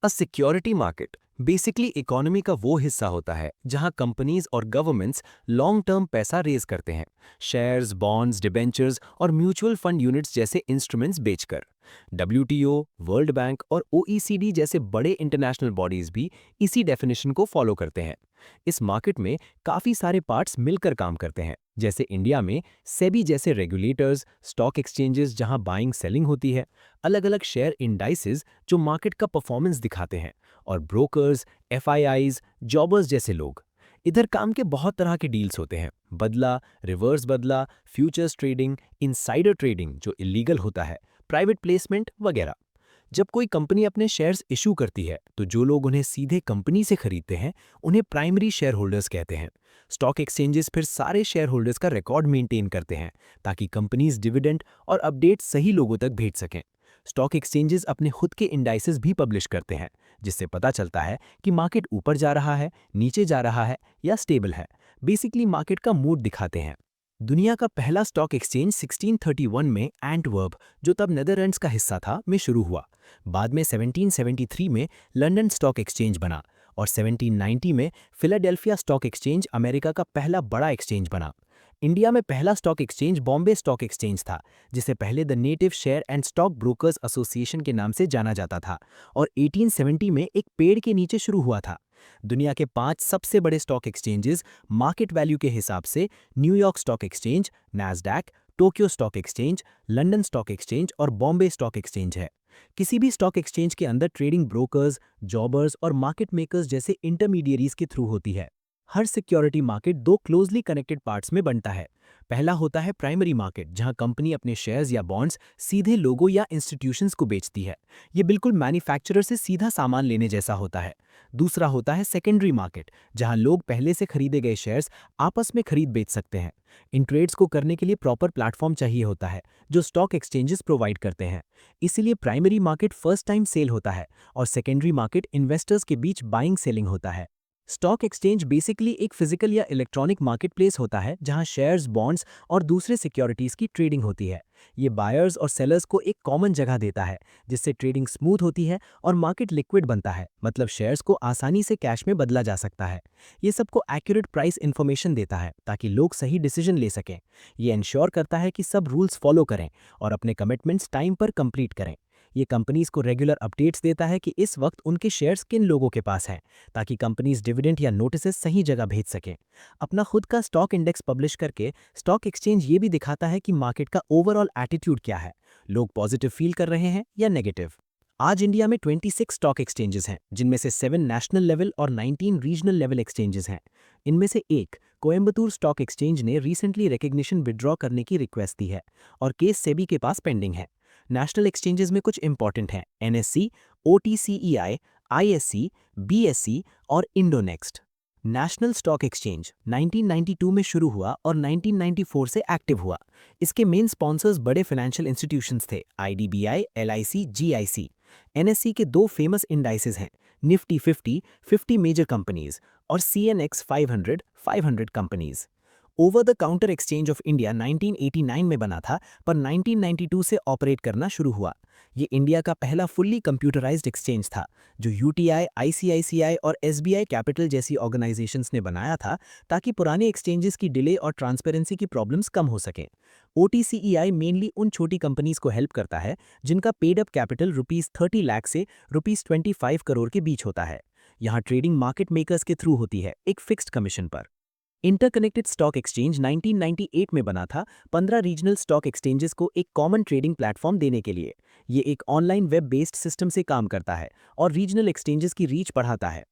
A security market basically economy का वो हिस्सा होता है जहां कंपनीज और गवर्नमेंट्स लॉन्ग टर्म पैसा रेज करते हैं, शेयर्स, बॉन्ड्स, डिबेंचर्स और म्यूचुअल फंड यूनिट्स जैसे इंस्ट्रूमेंट्स बेचकर। डब्ल्यूटीओ, वर्ल्ड बैंक और ओईसीडी जैसे बड़े इंटरनेशनल बॉडीज भी इसी डेफिनेशन को फॉलो करते हैं। इस मार्केट में काफी सारे पार्ट्स मिलकर काम करते हैं, जैसे इंडिया में सेबी जैसे रेगुलेटर्स, स्टॉक एक्सचेंजेस जहां बाइंग सेलिंग होती है, अलग अलग शेयर इंडाइसेस जो मार्केट का परफॉर्मेंस दिखाते हैं, और ब्रोकर्स, एफआईआईज, जॉबर्स जैसे लोग। इधर काम के बहुत तरह के डील्स होते हैं, बदला, रिवर्स बदला, फ्यूचर्स ट्रेडिंग, इनसाइडर ट्रेडिंग जो इलीगल होता है, प्राइवेट प्लेसमेंट वगैरह। जब कोई कंपनी अपने शेयर्स इशू करती है तो जो लोग उन्हें सीधे कंपनी से खरीदते हैं उन्हें प्राइमरी शेयर होल्डर्स कहते हैं। स्टॉक एक्सचेंजेस फिर सारे शेयर होल्डर्स का रिकॉर्ड मेंटेन करते हैं ताकि कंपनीज डिविडेंड और अपडेट सही लोगों तक भेज सकें। स्टॉक एक्सचेंजेस अपने खुद के इंडाइसेस भी पब्लिश करते हैं, जिससे पता चलता है कि मार्केट ऊपर जा रहा है, नीचे जा रहा है या स्टेबल है। बेसिकली मार्केट का मूड दिखाते हैं। दुनिया का पहला स्टॉक एक्सचेंज 1631 में एंटवर्प, जो तब नेदरलैंड्स का हिस्सा था, में शुरू हुआ। बाद में 1773 में लंदन स्टॉक एक्सचेंज बना और 1790 में फिलाडेल्फिया स्टॉक एक्सचेंज अमेरिका का पहला बड़ा एक्सचेंज बना। इंडिया में पहला stock exchange Bombay stock exchange था, जिसे पहले the native share and stock brokers association के नाम से जाना जाता था और 1870 में एक पेड़ के नीचे शुरू हुआ था। दुनिया के 5 सबसे बड़े स्टॉक एक्सचेंजेस मार्केट वैल्यू के हिसाब से New York stock exchange, Nasdaq, Tokyo stock exchange, London stock exchange और बॉम्बे स्टॉक एक्सचेंज है। किसी भी स्टॉक एक्सचेंज के अंदर ट्रेडिंग ब्रोकर्स, जॉबर्स और मार्केट मेकर्स जैसे इंटरमीडियरीज के थ्रू होती है। हर सिक्योरिटी मार्केट दो क्लोजली कनेक्टेड पार्ट्स में बनता है। पहला होता है प्राइमरी मार्केट, जहां कंपनी अपने शेयर्स या बॉन्ड्स सीधे लोगों या इंस्टीट्यूशंस को बेचती है। ये बिल्कुल मैन्युफैक्चरर से सीधा सामान लेने जैसा होता है। दूसरा होता है सेकेंडरी मार्केट, जहां लोग पहले से खरीदे गए शेयर्स आपस में खरीद बेच सकते हैं। इन ट्रेड्स को करने के लिए प्रॉपर प्लेटफॉर्म चाहिए होता है, जो स्टॉक एक्सचेंजेस प्रोवाइड करते हैं। इसीलिए primary market first time sale होता है और सेकेंडरी मार्केट इन्वेस्टर्स के बीच बाइंग सेलिंग होता है। स्टॉक एक्सचेंज बेसिकली एक फिजिकल या इलेक्ट्रॉनिक मार्केटप्लेस होता है जहां शेयर्स, बॉन्ड्स और दूसरे सिक्योरिटीज की ट्रेडिंग होती है। ये बायर्स और सेलर्स को एक कॉमन जगह देता है, जिससे ट्रेडिंग स्मूथ होती है और मार्केट लिक्विड बनता है, मतलब शेयर्स को आसानी से कैश में बदला जा सकता है। ये सबको एक्यूरेट प्राइस इंफॉर्मेशन देता है ताकि लोग सही डिसीजन ले सकें। ये इंश्योर करता है कि सब रूल्स फॉलो करें और अपने कमिटमेंट्स टाइम पर कंप्लीट करें। ये कंपनीज को रेगुलर अपडेट्स देता है कि इस वक्त उनके शेयर्स किन लोगों के पास हैं, ताकि कंपनीज डिविडेंड या नोटिसेस सही जगह भेज सकें। अपना खुद का स्टॉक इंडेक्स पब्लिश करके स्टॉक एक्सचेंज ये भी दिखाता है कि मार्केट का ओवरऑल एटीट्यूड क्या है, लोग पॉजिटिव फील कर रहे हैं या नेगेटिव। आज इंडिया में 26 स्टॉक एक्सचेंजेस हैं, जिनमें से 7 नेशनल लेवल और 19 रीजनल लेवल एक्सचेंजेस हैं। इनमें से एक कोयम्बतूर स्टॉक एक्सचेंज ने रिसेंटली रिकग्निशन विड्रॉ करने की रिक्वेस्ट दी है और केस सेबी के पास पेंडिंग है। नेशनल एक्सचेंजेस में कुछ इंपॉर्टेंट हैं: एनएससी, ओटीसीईआई, आईएससी, बीएससी और इंडोनेक्स्ट। नेशनल स्टॉक एक्सचेंज 1992 में शुरू हुआ और 1994 से एक्टिव हुआ। इसके मेन स्पॉन्सर्स बड़े फाइनेंशियल इंस्टीट्यूशंस थे: आईडीबीआई, एलआईसी, जीआईसी। एनएससी के दो फेमस इंडाइसेस हैं: निफ्टी 50, 50 मेजर कंपनीज, और CNX 500, 500 companies. Over the counter exchange of India 1989 में बना था, पर 1992 से ऑपरेट करना शुरू हुआ। ये इंडिया का पहला फुल्ली कंप्यूटराइज्ड एक्सचेंज था, जो यूटीआई, आईसीआईसीआई और एसबीआई कैपिटल जैसी ऑर्गेनाइजेशंस ने बनाया था, ताकि पुराने एक्सचेंजेस की डिले और ट्रांसपेरेंसी की प्रॉब्लम्स कम हो सकें। ओटीसीईआई मेनली उन छोटी कंपनीज को हेल्प करता है जिनका पेड अप कैपिटल ₹30 लाख से ₹25 करोड़ के बीच होता है। यहाँ ट्रेडिंग मार्केट मेकर्स के थ्रू होती है, एक फिक्स्ड कमीशन पर। इंटरकनेक्टेड स्टॉक एक्सचेंज 1998 में बना था, 15 रीजनल स्टॉक एक्सचेंजेस को एक कॉमन ट्रेडिंग प्लेटफॉर्म देने के लिए। ये एक ऑनलाइन वेब बेस्ड सिस्टम से काम करता है और रीजनल एक्सचेंजेस की रीच बढ़ाता है।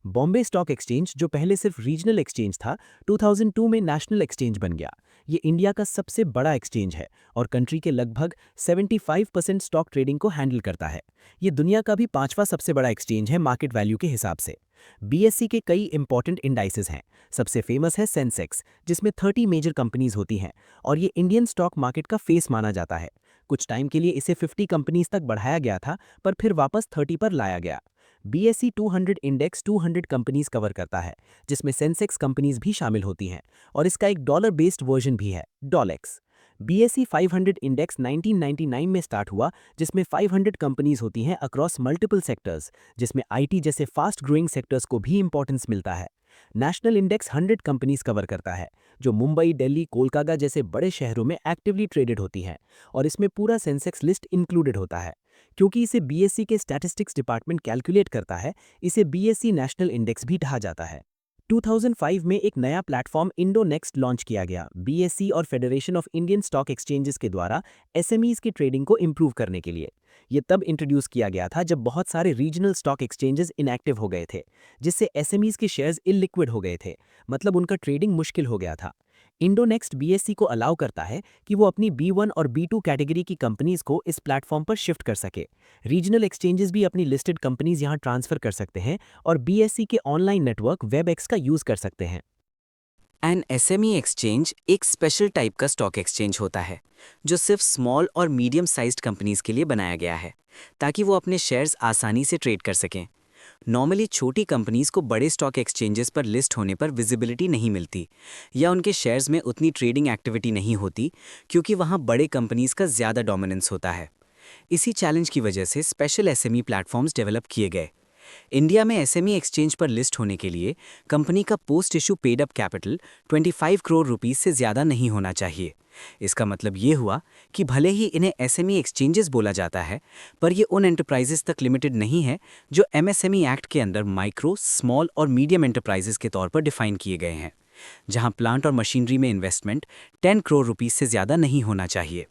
बॉम्बे स्टॉक एक्सचेंज, जो पहले सिर्फ रीजनल एक्सचेंज था, 2002 में नेशनल एक्सचेंज बन गया। ये इंडिया का सबसे बड़ा एक्सचेंज है और कंट्री के लगभग 75% स्टॉक ट्रेडिंग को हैंडल करता है। ये दुनिया का भी 5वां सबसे बड़ा एक्सचेंज है मार्केट वैल्यू के हिसाब से। बीएससी के कई इंपॉर्टेंट इंडाइसेस हैं। सबसे फेमस है सेंसेक्स, जिसमें 30 मेजर कंपनीज होती हैं और ये इंडियन स्टॉक मार्केट का फेस माना जाता है। कुछ टाइम के लिए इसे 50 कंपनीज तक बढ़ाया गया था, पर फिर वापस 30 पर लाया गया। बीएससी 200 इंडेक्स 200 कंपनीज कवर करता है, जिसमें सेंसेक्स कंपनीज भी शामिल होती हैं, और इसका एक डॉलर बेस्ड वर्जन भी है, डॉलेक्स। BSE 500 इंडेक्स 1999 में स्टार्ट हुआ, जिसमें 500 कंपनीज होती हैं अक्रॉस मल्टीपल सेक्टर्स, जिसमें आईटी जैसे फास्ट ग्रोइंग सेक्टर्स को भी इंपॉर्टेंस मिलता है। नेशनल इंडेक्स 100 कंपनीज कवर करता है, जो मुंबई, दिल्ली, कोलकाता जैसे बड़े शहरों में एक्टिवली ट्रेडेड होती हैं, और इसमें पूरा सेंसेक्स लिस्ट इंक्लूडेड होता है। क्योंकि इसे बीएसई के स्टैटिस्टिक्स डिपार्टमेंट कैलकुलेट करता है, इसे बीएसई नेशनल इंडेक्स भी कहा जाता है। 2005 में एक नया प्लेटफॉर्म इंडो नेक्स्ट लॉन्च किया गया, बीएसई और federation of Indian stock exchanges के द्वारा एसएमईज की ट्रेडिंग को इंप्रूव करने के लिए। ये तब इंट्रोड्यूस किया गया था जब बहुत सारे रीजनल स्टॉक एक्सचेंजेस इनएक्टिव हो गए थे, जिससे एसएमईज के शेयर्स इलिक्विड हो गए थे, मतलब उनका ट्रेडिंग मुश्किल हो गया था। इंडोनेक्स्ट बीएसई को अलाउ करता है कि वो अपनी B1 और B2 कैटेगरी की कंपनीज को इस प्लेटफॉर्म पर शिफ्ट कर सके। रीजनल एक्सचेंजेस भी अपनी लिस्टेड कंपनीज यहां ट्रांसफर कर सकते हैं और बीएसई के ऑनलाइन नेटवर्क वेबएक्स का यूज कर सकते हैं। एन एसएमई एक्सचेंज एक स्पेशल टाइप का स्टॉक एक्सचेंज होता है जो सिर्फ स्मॉल और मीडियम साइज्ड कंपनीज के लिए बनाया गया है ताकि वो अपने शेयर्स आसानी से ट्रेड कर सकें। नॉर्मली छोटी कंपनीज को बड़े स्टॉक एक्सचेंजेस पर लिस्ट होने पर विजिबिलिटी नहीं मिलती या उनके शेयर्स में उतनी ट्रेडिंग एक्टिविटी नहीं होती क्योंकि वहाँ बड़े कंपनीज का ज़्यादा डोमिनेंस होता है। इसी चैलेंज की वजह से स्पेशल एसएमई प्लेटफॉर्म्स डेवलप किए गए। इंडिया में एसएमई एक्सचेंज पर लिस्ट होने के लिए कंपनी का post issue paid up capital 25 crore rupees से ज़्यादा नहीं होना चाहिए। इसका मतलब ये हुआ कि भले ही इन्हें एसएमई एक्सचेंजेस बोला जाता है, पर ये उन एंटरप्राइजेस तक लिमिटेड नहीं है जो एमएसएमई एक्ट के अंदर माइक्रो, स्मॉल और मीडियम एंटरप्राइजेस के तौर पर डिफाइन किए गए हैं, जहां प्लांट और मशीनरी में इन्वेस्टमेंट 10 करोड़ रुपीस से ज़्यादा नहीं होना चाहिए।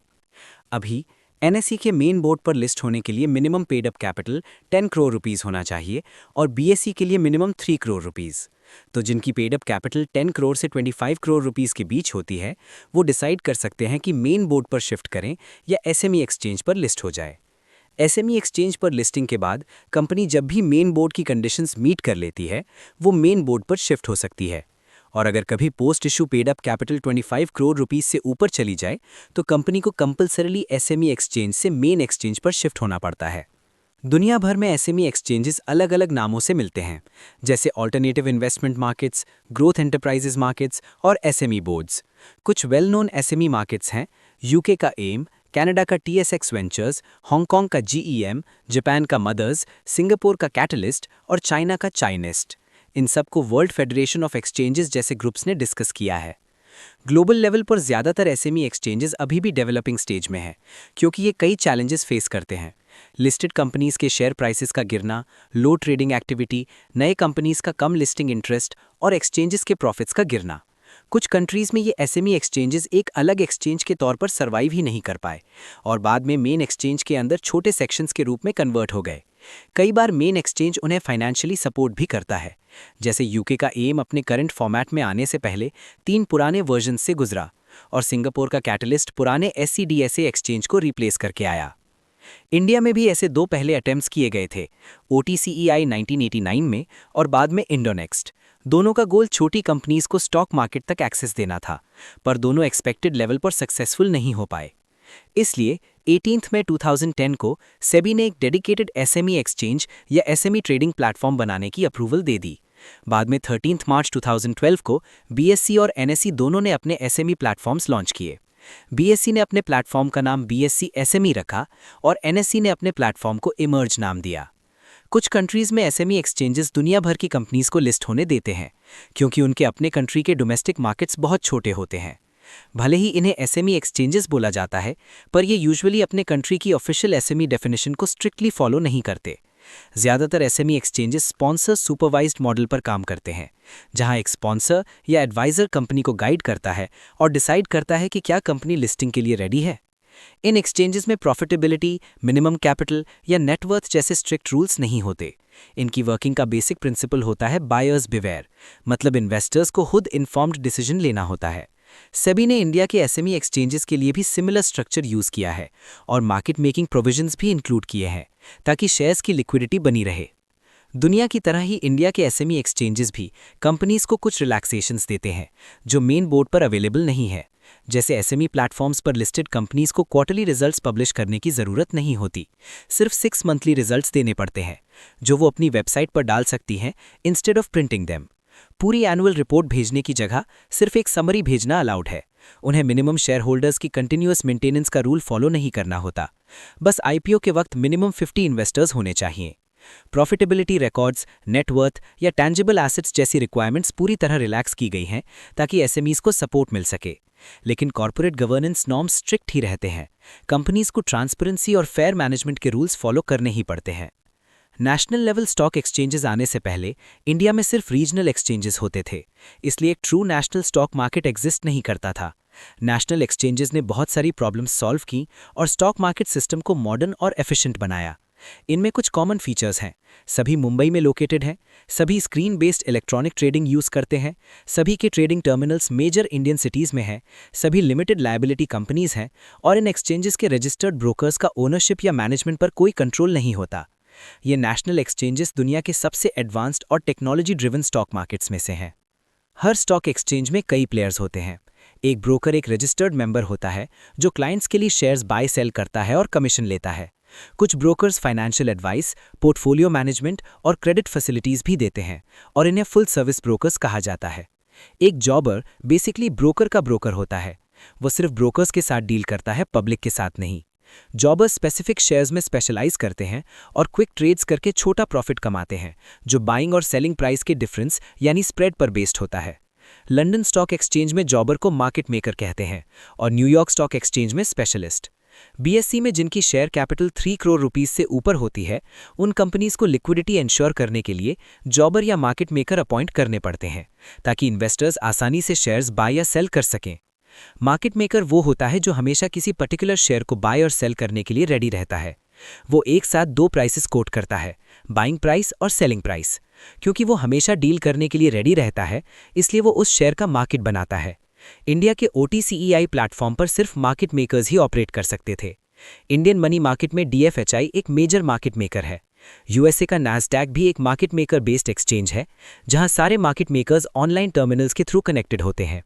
अभी एनएसई के मेन बोर्ड पर लिस्ट होने के लिए minimum paid up capital 10 crore rupees होना चाहिए और बीएसई के लिए मिनिमम 3 करोड़ रुपीस। तो जिनकी पेड अप कैपिटल 10 करोड़ से 25 करोड़ रुपीस के बीच होती है, वो डिसाइड कर सकते हैं कि मेन बोर्ड पर शिफ्ट करें या एसएमई एक्सचेंज पर लिस्ट हो जाए। एसएमई एक्सचेंज पर लिस्टिंग के बाद कंपनी जब भी मेन बोर्ड की कंडीशंस मीट कर लेती है, वो मेन बोर्ड पर शिफ्ट हो सकती है। और अगर कभी post issue paid up capital 25 crore rupees से ऊपर चली जाए तो कंपनी को कंपलसरीली एसएमई एक्सचेंज से मेन एक्सचेंज पर शिफ्ट होना पड़ता है। दुनिया भर में एसएमई एक्सचेंजेस अलग अलग नामों से मिलते हैं, जैसे alternative investment markets, growth enterprises markets और एसएमई बोर्ड्स। कुछ वेल नोन एसएमई मार्केट्स हैं यूके का एम, कनाडा का TSX वेंचर्स, हांगकांग का GEM, जापान का मदर्स, सिंगापुर का कैटलिस्ट और चाइना का चाइनेस्ट। इन सबको वर्ल्ड फेडरेशन ऑफ एक्सचेंजेस जैसे ग्रुप्स ने डिस्कस किया है। ग्लोबल लेवल पर ज़्यादातर एसएमई एक्सचेंजेस अभी भी डेवलपिंग स्टेज में हैं, क्योंकि ये कई चैलेंजेस फेस करते हैं। लिस्टेड कंपनीज के शेयर प्राइसेस का गिरना, लो ट्रेडिंग एक्टिविटी, नए कंपनीज का कम लिस्टिंग इंटरेस्ट और एक्सचेंजेस के प्रॉफिट्स का गिरना। कुछ कंट्रीज में ये एसएमई एक्सचेंजेस एक अलग एक्सचेंज के तौर पर सर्वाइव ही नहीं कर पाए और बाद में मेन एक्सचेंज के अंदर छोटे सेक्शंस के रूप में कन्वर्ट हो गए। कई बार मेन एक्सचेंज उन्हें फाइनेंशियली सपोर्ट भी करता है, जैसे यूके का एम अपने करंट फॉर्मेट में आने से पहले 3 पुराने वर्जन से गुजरा और सिंगापुर का कैटलिस्ट पुराने SCDSA एक्सचेंज को रिप्लेस करके आया। इंडिया में भी ऐसे 2 पहले अटेम्प्ट्स किए गए थे, OTCEI 1989 में और बाद में इंडोनेक्स्ट। दोनों का गोल छोटी कंपनीज को स्टॉक मार्केट तक एक्सेस देना था, पर दोनों एक्सपेक्टेड लेवल पर सक्सेसफुल नहीं हो पाए। इसलिए 18 मई 2010 को सेबी ने एक डेडिकेटेड एसएमई एक्सचेंज या एसएमई ट्रेडिंग प्लेटफॉर्म बनाने की अप्रूवल दे दी। बाद में 13 मार्च 2012 को बीएसई और एनएसई दोनों ने अपने एसएमई प्लेटफॉर्म्स लॉन्च किए। बीएसई ने अपने प्लेटफॉर्म का नाम बीएसई एसएमई रखा और एनएसई ने अपने प्लेटफॉर्म को इमर्ज नाम दिया। कुछ कंट्रीज में एसएमई एक्सचेंजेस दुनिया भर की कंपनीज को लिस्ट होने देते हैं, क्योंकि उनके अपने कंट्री के डोमेस्टिक मार्केट्स बहुत छोटे होते हैं। भले ही इन्हें एसएमई एक्सचेंजेस बोला जाता है, पर ये यूजुअली अपने कंट्री की ऑफिशियल एसएमई डेफिनेशन को स्ट्रिक्टली फॉलो नहीं करते। ज़्यादातर SME exchanges sponsor supervised model पर काम करते हैं, जहां एक स्पॉन्सर या एडवाइजर कंपनी को गाइड करता है और डिसाइड करता है कि क्या कंपनी लिस्टिंग के लिए रेडी है। इन एक्सचेंजेस में प्रॉफिटेबिलिटी, मिनिमम कैपिटल या नेटवर्थ जैसे स्ट्रिक्ट रूल्स नहीं होते। इनकी वर्किंग का बेसिक प्रिंसिपल होता है बायर्स बिवेयर, मतलब इन्वेस्टर्स को खुद इन्फॉर्म्ड डिसीजन लेना होता है। सेबी ने इंडिया के एसएमई एक्सचेंजेस के लिए भी सिमिलर स्ट्रक्चर यूज किया है और मार्केट मेकिंग प्रोविजंस भी इंक्लूड किए हैं, ताकि शेयर्स की लिक्विडिटी बनी रहे। दुनिया की तरह ही इंडिया के एसएमई एक्सचेंजेस भी कंपनीज को कुछ रिलैक्सेशंस देते हैं जो मेन बोर्ड पर अवेलेबल नहीं है। जैसे एसएमई प्लेटफॉर्म्स पर लिस्टेड कंपनीज को क्वार्टरली रिजल्ट्स पब्लिश करने की ज़रूरत नहीं होती, सिर्फ 6 मंथली रिजल्ट्स देने पड़ते हैं, जो वो अपनी वेबसाइट पर डाल सकती हैं इंस्टेड ऑफ प्रिंटिंग देम। पूरी एनुअल रिपोर्ट भेजने की जगह सिर्फ एक समरी भेजना अलाउड है, उन्हें मिनिमम शेयर होल्डर्स की कंटिन्यूअस मेंटेनेंस का रूल फॉलो नहीं करना होता। बस आईपीओ के वक्त मिनिमम 50 इन्वेस्टर्स होने चाहिए। प्रॉफिटेबिलिटी रिकॉर्ड्स, नेटवर्थ या टैंजिबल एसेट्स जैसी रिक्वायरमेंट्स पूरी तरह रिलैक्स की गई हैं ताकि एसएमईज को सपोर्ट मिल सके। लेकिन कॉर्पोरेट गवर्नेंस नॉर्म्स स्ट्रिक्ट ही रहते हैं। कंपनीज को ट्रांसपेरेंसी और फेयर मैनेजमेंट के रूल्स फॉलो करने ही पड़ते हैं। नेशनल लेवल स्टॉक एक्सचेंजेस आने से पहले इंडिया में सिर्फ रीजनल एक्सचेंजेस होते थे, इसलिए एक true national stock market exist नहीं करता था। नेशनल एक्सचेंजेस ने बहुत सारी प्रॉब्लम्स सॉल्व की और स्टॉक मार्केट सिस्टम को मॉडर्न और एफिशिएंट बनाया। इनमें कुछ कॉमन फीचर्स हैं। सभी मुंबई में लोकेटेड हैं, सभी screen based electronic trading use करते हैं, सभी के trading terminals major Indian cities में हैं, सभी लिमिटेड लायबिलिटी कंपनीज हैं और इन एक्सचेंजेस के रजिस्टर्ड ब्रोकर्स का ओनरशिप या मैनेजमेंट पर कोई कंट्रोल नहीं होता। ये नेशनल एक्सचेंजेस दुनिया के सबसे एडवांस्ड और टेक्नोलॉजी ड्रिवन स्टॉक मार्केट्स में से हैं। हर स्टॉक एक्सचेंज में कई प्लेयर्स होते हैं। एक ब्रोकर एक रजिस्टर्ड मेंबर होता है जो क्लाइंट्स के लिए शेयर्स बाय सेल करता है और कमीशन लेता है। कुछ brokers financial advice, portfolio management और क्रेडिट फैसिलिटीज भी देते हैं और इन्हें फुल सर्विस ब्रोकर्स कहा जाता है। एक जॉबर बेसिकली ब्रोकर का ब्रोकर होता है। वो सिर्फ ब्रोकर्स के साथ डील करता है, पब्लिक के साथ नहीं। जॉबर्स स्पेसिफिक शेयर्स में स्पेशलाइज करते हैं और क्विक ट्रेड्स करके छोटा प्रॉफिट कमाते हैं, जो बाइंग और सेलिंग प्राइस के डिफरेंस यानी स्प्रेड पर बेस्ड होता है। लंदन स्टॉक एक्सचेंज में जॉबर को मार्केट मेकर कहते हैं और न्यूयॉर्क स्टॉक एक्सचेंज में स्पेशलिस्ट। बीएसई में जिनकी शेयर कैपिटल 3 करोड़ रुपीस से ऊपर होती है, उन कंपनीज को लिक्विडिटी इंश्योर करने के लिए जॉबर या मार्केट मेकर अपॉइंट करने पड़ते हैं ताकि इन्वेस्टर्स आसानी से शेयर्स बाय या सेल कर सकें। मार्केट मेकर वो होता है जो हमेशा किसी पर्टिकुलर शेयर को बाय और सेल करने के लिए रेडी रहता है। वो एक साथ दो प्राइसेस कोट करता है, बाइंग प्राइस और सेलिंग प्राइस। क्योंकि वो हमेशा डील करने के लिए रेडी रहता है, इसलिए वो उस शेयर का मार्केट बनाता है। इंडिया के OTCEI प्लेटफॉर्म पर सिर्फ मार्केट मेकर्स ही ऑपरेट कर सकते थे। इंडियन मनी मार्केट में DFHI एक मेजर मार्केट मेकर है। यूएसए का नैस्डैक भी एक मार्केट मेकर बेस्ड एक्सचेंज है, जहां सारे मार्केट मेकर्स ऑनलाइन टर्मिनल्स के थ्रू कनेक्टेड होते हैं।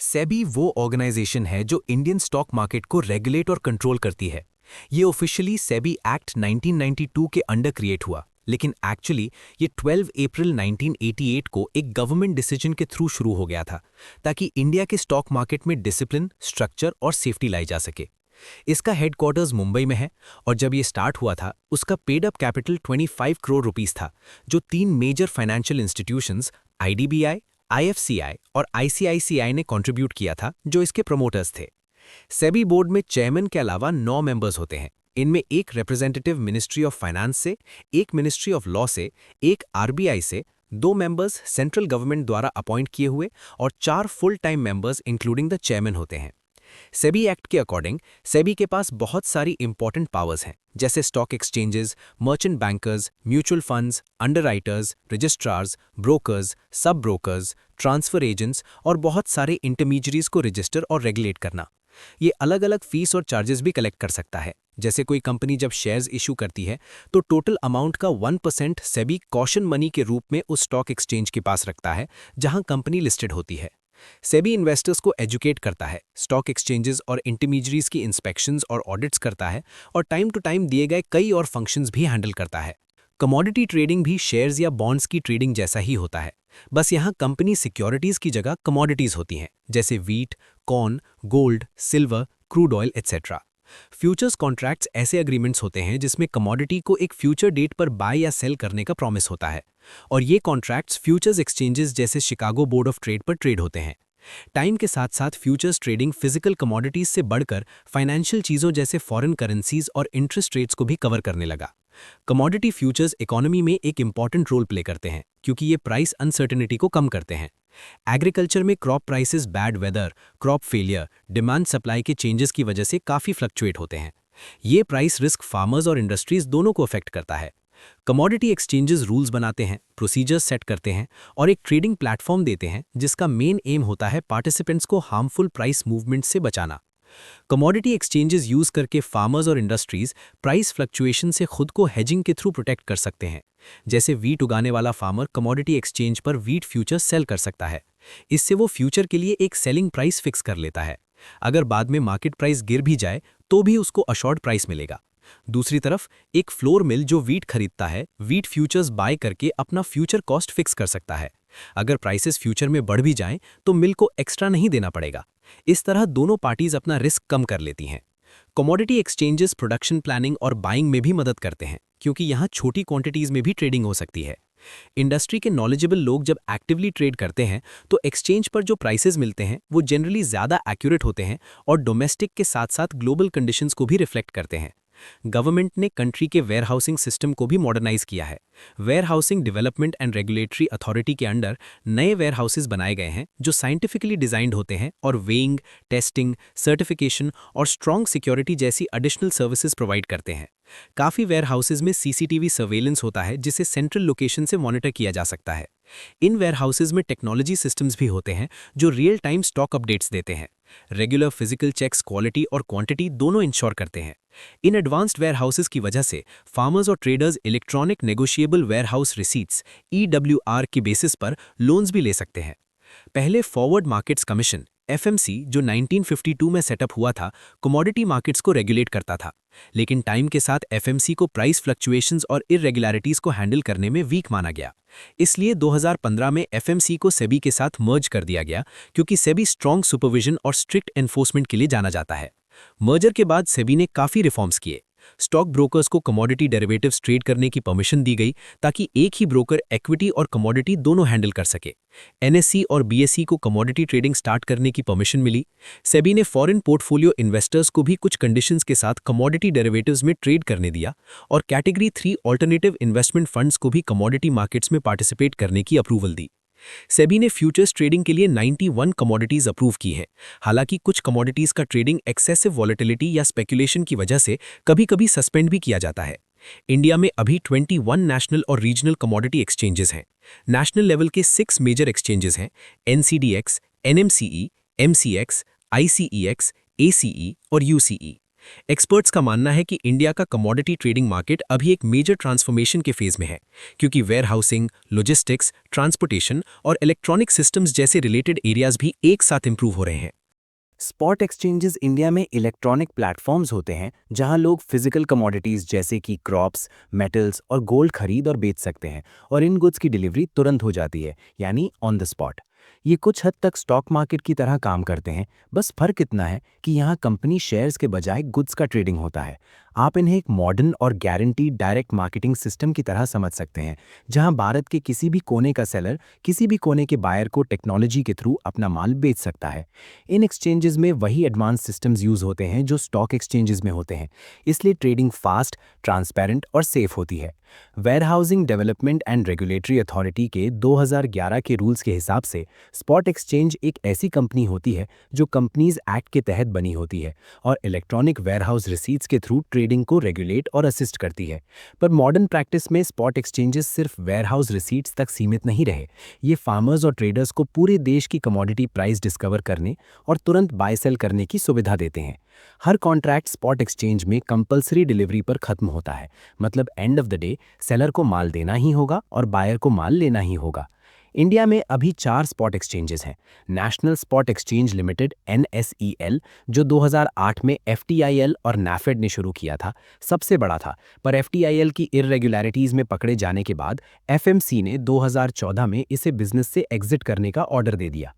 सेबी वो ऑर्गेनाइजेशन है जो इंडियन स्टॉक मार्केट को रेगुलेट और कंट्रोल करती है। ये ऑफिशियली सेबी एक्ट 1992 के अंडर क्रिएट हुआ, लेकिन एक्चुअली ये 12 अप्रैल 1988 को एक गवर्नमेंट डिसीजन के थ्रू शुरू हो गया था, ताकि इंडिया के स्टॉक मार्केट में डिसिप्लिन, स्ट्रक्चर और सेफ्टी लाई जा सके। इसका हेडक्वार्टर्स मुंबई में है और जब ये स्टार्ट हुआ था उसका paid up capital 25 crore rupees था, जो 3 major financial institutions IDBI, IFCI और ICICI ने कंट्रीब्यूट किया था, जो इसके प्रमोटर्स थे। सेबी बोर्ड में चेयरमैन के अलावा 9 मेंबर्स होते हैं। इनमें एक रिप्रेजेंटेटिव मिनिस्ट्री ऑफ फाइनेंस से, एक मिनिस्ट्री ऑफ लॉ से, एक RBI से, 2 मेंबर्स सेंट्रल गवर्नमेंट द्वारा अपॉइंट किए हुए और 4 full time members including the chairman होते हैं। सेबी एक्ट के अकॉर्डिंग सेबी के पास बहुत सारी इंपॉर्टेंट पावर्स हैं, जैसे stock exchanges, merchant bankers, mutual funds, underwriters, registrars, brokers, सब ब्रोकर्स, ट्रांसफर एजेंट्स और बहुत सारे इंटरमीडियरीज को रजिस्टर और रेगुलेट करना। ये अलग अलग फीस और चार्जेस भी कलेक्ट कर सकता है। जैसे कोई कंपनी जब शेयर्स इशू करती है तो टोटल अमाउंट का 1% सेबी कॉशन मनी के रूप में उस स्टॉक एक्सचेंज के पास रखता है जहां कंपनी लिस्टेड होती है। सेबी इन्वेस्टर्स को एजुकेट करता है, स्टॉक एक्सचेंजेस और इंटरमीडियरीज की इंस्पेक्शंस और ऑडिट्स करता है और टाइम टू टाइम दिए गए कई और फंक्शंस भी हैंडल करता है। कमोडिटी ट्रेडिंग भी शेयर्स या बॉन्ड्स की ट्रेडिंग जैसा ही होता है, बस यहाँ कंपनी सिक्योरिटीज की जगह कमोडिटीज होती हैं, जैसे wheat, corn, gold, silver, crude oil etcetera. Futures contracts ऐसे एग्रीमेंट्स होते हैं जिसमें कमोडिटी को एक फ्यूचर डेट पर बाय या सेल करने का प्रॉमिस होता है और ये कॉन्ट्रैक्ट्स फ्यूचर्स एक्सचेंजेस जैसे शिकागो बोर्ड ऑफ ट्रेड पर ट्रेड होते हैं। टाइम के साथ साथ फ्यूचर्स ट्रेडिंग फिजिकल कमोडिटीज से बढ़कर फाइनेंशियल चीज़ों जैसे फॉरेन करेंसीज और इंटरेस्ट रेट्स को भी कवर करने लगा। कमोडिटी फ्यूचर्स इकोनॉमी में एक इंपॉर्टेंट रोल प्ले करते हैं क्योंकि ये प्राइस अनसर्टेनिटी को कम करते हैं। एग्रीकल्चर में crop prices bad weather, crop failure, demand supply के चेंजेस की वजह से काफ़ी फ्लक्चुएट होते हैं। ये प्राइस रिस्क फार्मर्स और इंडस्ट्रीज दोनों को अफेक्ट करता है। कमोडिटी एक्सचेंजेस रूल्स बनाते हैं, प्रोसीजर्स सेट करते हैं और एक ट्रेडिंग प्लेटफॉर्म देते हैं जिसका मेन एम होता है पार्टिसिपेंट्स को हार्मफुल प्राइस मूवमेंट से बचाना। कमोडिटी एक्सचेंजेस यूज करके फार्मर्स और इंडस्ट्रीज प्राइस फ्लक्चुएशन से खुद को हेजिंग के थ्रू प्रोटेक्ट कर सकते हैं। जैसे वीट उगाने वाला फार्मर कमोडिटी एक्सचेंज पर वीट फ्यूचर सेल कर सकता है। इससे वो फ्यूचर के लिए एक सेलिंग प्राइस फिक्स कर लेता है। अगर बाद में मार्केट प्राइस गिर भी जाए तो भी उसको अशोर्ड प्राइस मिलेगा। दूसरी तरफ एक फ्लोर मिल जो वीट खरीदता है, वीट फ्यूचर्स बाय करके अपना फ्यूचर कॉस्ट फिक्स कर सकता है। अगर प्राइसेस फ्यूचर में बढ़ भी जाएं तो मिल को एक्स्ट्रा नहीं देना पड़ेगा। इस तरह दोनों पार्टीज अपना रिस्क कम कर लेती हैं। कमोडिटी एक्सचेंजेस प्रोडक्शन प्लानिंग और बाइंग में भी मदद करते हैं, क्योंकि यहाँ छोटी क्वांटिटीज में भी ट्रेडिंग हो सकती है। इंडस्ट्री के नॉलेजेबल लोग जब एक्टिवली ट्रेड करते हैं तो एक्सचेंज पर जो प्राइसेस मिलते हैं वो जनरली ज़्यादा एक्यूरेट होते हैं और डोमेस्टिक के साथ साथ ग्लोबल कंडीशंस को भी रिफ्लेक्ट करते हैं। गवर्नमेंट ने कंट्री के वेयरहाउसिंग सिस्टम को भी मॉडर्नाइज किया है। Warehousing development and regulatory authority के अंडर नए वेयरहाउसेस बनाए गए हैं जो साइंटिफिकली डिजाइंड होते हैं और वेइंग, टेस्टिंग, सर्टिफिकेशन और स्ट्रॉन्ग सिक्योरिटी जैसी एडिशनल सर्विसेज प्रोवाइड करते हैं। काफ़ी वेयरहाउसेज में सीसीटीवी सर्वेलेंस होता है जिसे सेंट्रल लोकेशन से मॉनिटर किया जा सकता है। इन वेयरहाउसेज में टेक्नोलॉजी सिस्टम्स भी होते हैं जो रियल टाइम स्टॉक अपडेट्स देते हैं। रेगुलर फिजिकल चेक्स क्वालिटी और क्वांटिटी दोनों इंश्योर करते हैं। इन एडवांस्ड वेयरहाउसेज की वजह से फार्मर्स और traders electronic negotiable warehouse receipts (EWR) की बेसिस पर लोन्स भी ले सकते हैं। पहले फॉरवर्ड मार्केट्स कमीशन (FMC) जो 1952 में सेटअप हुआ था, कमोडिटी मार्केट्स को रेगुलेट करता था। लेकिन टाइम के साथ FMC को प्राइस फ्लक्चुएशंस और इररेगुलरिटीज को हैंडल करने में वीक माना गया। इसलिए 2015 में FMC को सेबी के साथ मर्ज कर दिया गया, क्योंकि सेबी स्ट्रॉन्ग सुपरविजन और स्ट्रिक्ट एनफोर्समेंट के लिए जाना जाता है। मर्जर के बाद सेबी ने काफ़ी रिफॉर्म्स किए। स्टॉक ब्रोकर्स को कमोडिटी डेरिवेटिव्स ट्रेड करने की परमिशन दी गई ताकि एक ही ब्रोकर इक्विटी और कमोडिटी दोनों हैंडल कर सके। NSE और BSE को कमोडिटी ट्रेडिंग स्टार्ट करने की परमिशन मिली। सेबी ने फॉरेन पोर्टफोलियो इन्वेस्टर्स को भी कुछ कंडीशंस के साथ कमोडिटी डेरिवेटिव्स में ट्रेड करने दिया और कैटेगरी 3 ऑल्टरनेटिव इन्वेस्टमेंट फंड्स को भी कमोडिटी मार्केट्स में पार्टिसिपेट करने की अप्रूवल दी। सेबी ने फ्यूचर्स ट्रेडिंग के लिए 91 कमोडिटीज अप्रूव की हैं। हालांकि कुछ कमोडिटीज का ट्रेडिंग एक्सेसिव वॉलेटिलिटी या स्पेकुलेशन की वजह से कभी-कभी सस्पेंड भी किया जाता है। इंडिया में अभी 21 नेशनल और रीजनल कमोडिटी एक्सचेंजेस हैं। नेशनल लेवल के 6 मेजर एक्सचेंजेस हैं: NCDX, NMCE, MCX, ICEX, ACE और UCE। एक्सपर्ट्स का मानना है कि इंडिया का कमोडिटी ट्रेडिंग मार्केट अभी एक मेजर ट्रांसफॉर्मेशन के फेज में है, क्योंकि वेयरहाउसिंग, लॉजिस्टिक्स, ट्रांसपोर्टेशन और इलेक्ट्रॉनिक सिस्टम्स जैसे रिलेटेड एरियाज भी एक साथ इंप्रूव हो रहे हैं। स्पॉट एक्सचेंजेस इंडिया में इलेक्ट्रॉनिक प्लेटफॉर्म्स होते हैं जहां लोग फिजिकल कमोडिटीज जैसे कि क्रॉप्स, मेटल्स और गोल्ड खरीद और बेच सकते हैं और इन गुड्स की डिलीवरी तुरंत हो जाती है, यानी ऑन द स्पॉट। ये कुछ हद तक स्टॉक मार्केट की तरह काम करते हैं, बस फर्क इतना है कि यहाँ कंपनी शेयर्स के बजाय गुड्स का ट्रेडिंग होता है। आप इन्हें एक मॉडर्न और गारंटीड डायरेक्ट मार्केटिंग सिस्टम की तरह समझ सकते हैं, जहां भारत के किसी भी कोने का सेलर किसी भी कोने के बायर को टेक्नोलॉजी के थ्रू अपना माल बेच सकता है। इन एक्सचेंजेस में वही एडवांस सिस्टम्स यूज होते हैं जो स्टॉक एक्सचेंजेस में होते हैं, इसलिए ट्रेडिंग फास्ट, ट्रांसपेरेंट और सेफ होती है। Warehousing development and regulatory authority के 2011 के रूल्स के हिसाब से स्पॉट एक्सचेंज एक ऐसी कंपनी होती है जो कंपनीज एक्ट के तहत बनी होती है और इलेक्ट्रॉनिक वेयरहाउस रिसीट्स के थ्रू ट्रेडिंग को रेगुलेट और असिस्ट करती है। पर मॉडर्न प्रैक्टिस में स्पॉट एक्सचेंजेस सिर्फ वेयरहाउस रिसीट्स तक सीमित नहीं रहे। ये फार्मर्स और ट्रेडर्स को पूरे देश की कमोडिटी प्राइस डिस्कवर करने और तुरंत बाय सेल करने की सुविधा देते हैं। हर कॉन्ट्रैक्ट स्पॉट एक्सचेंज में कंपलसरी डिलीवरी पर खत्म होता है, मतलब end of the day seller को माल देना ही होगा और बायर को माल लेना ही होगा। इंडिया में अभी 4 स्पॉट एक्सचेंजेस हैं। National spot exchange limited (NSEL) जो 2008 में FTIL और NAFED ने शुरू किया था, सबसे बड़ा था, पर FTIL की इररेगुलरिटीज में पकड़े जाने के बाद FMC ने 2014 में इसे बिजनेस से एग्जिट करने का ऑर्डर दे दिया।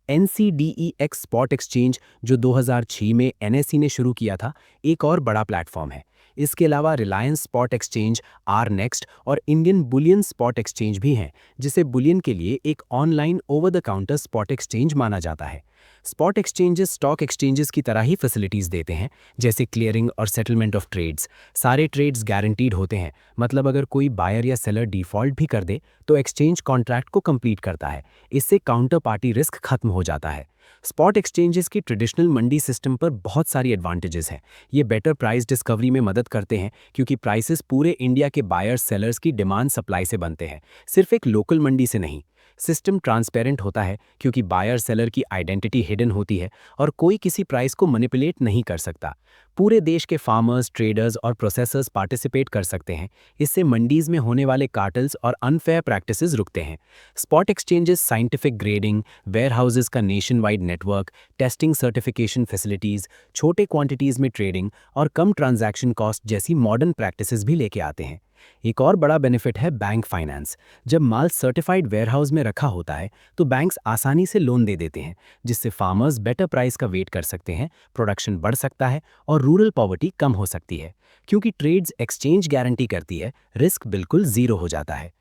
NCDEX स्पॉट एक्सचेंज जो 2006 में NSE ने शुरू किया था, एक और बड़ा प्लेटफॉर्म है। इसके अलावा रिलायंस स्पॉट एक्सचेंज, RNext और इंडियन बुलियन स्पॉट एक्सचेंज भी हैं, जिसे बुलियन के लिए एक online over the counter spot exchange माना जाता है। स्पॉट एक्सचेंजेस स्टॉक एक्सचेंजेस की तरह ही फैसिलिटीज देते हैं, जैसे क्लियरिंग और सेटलमेंट ऑफ ट्रेड्स। सारे ट्रेड्स गारंटीड होते हैं, मतलब अगर कोई बायर या सेलर डिफॉल्ट भी कर दे तो एक्सचेंज कॉन्ट्रैक्ट को कंप्लीट करता है। इससे काउंटर पार्टी रिस्क खत्म हो जाता है। स्पॉट एक्सचेंजेस की ट्रेडिशनल मंडी सिस्टम पर बहुत सारी एडवांटेजेस हैं। ये बेटर प्राइस डिस्कवरी में मदद करते हैं, क्योंकि प्राइसेस पूरे इंडिया के बायर्स सेलर्स की डिमांड सप्लाई से बनते हैं, सिर्फ एक लोकल मंडी से नहीं। सिस्टम ट्रांसपेरेंट होता है, क्योंकि बायर सेलर की आइडेंटिटी हिडन होती है और कोई किसी प्राइस को मैनिपुलेट नहीं कर सकता। पूरे देश के फार्मर्स, ट्रेडर्स और प्रोसेसर्स पार्टिसिपेट कर सकते हैं। इससे मंडीज में होने वाले कार्टल्स और अनफेयर प्रैक्टिसेस रुकते हैं। Spot exchanges scientific grading, warehouses का nationwide network, testing, certification facilities, छोटे क्वांटिटीज में ट्रेडिंग और कम ट्रांजैक्शन कॉस्ट जैसी मॉडर्न प्रैक्टिसेस भी लेके आते हैं। एक और बड़ा बेनिफिट है बैंक फाइनेंस। जब माल सर्टिफाइड वेयरहाउस में रखा होता है तो बैंक्स आसानी से लोन दे देते हैं, जिससे फार्मर्स बेटर प्राइस का वेट कर सकते हैं, प्रोडक्शन बढ़ सकता है और रूरल पॉवर्टी कम हो सकती है। क्योंकि ट्रेड्स एक्सचेंज गारंटी करती है, रिस्क बिल्कुल जीरो हो जाता है।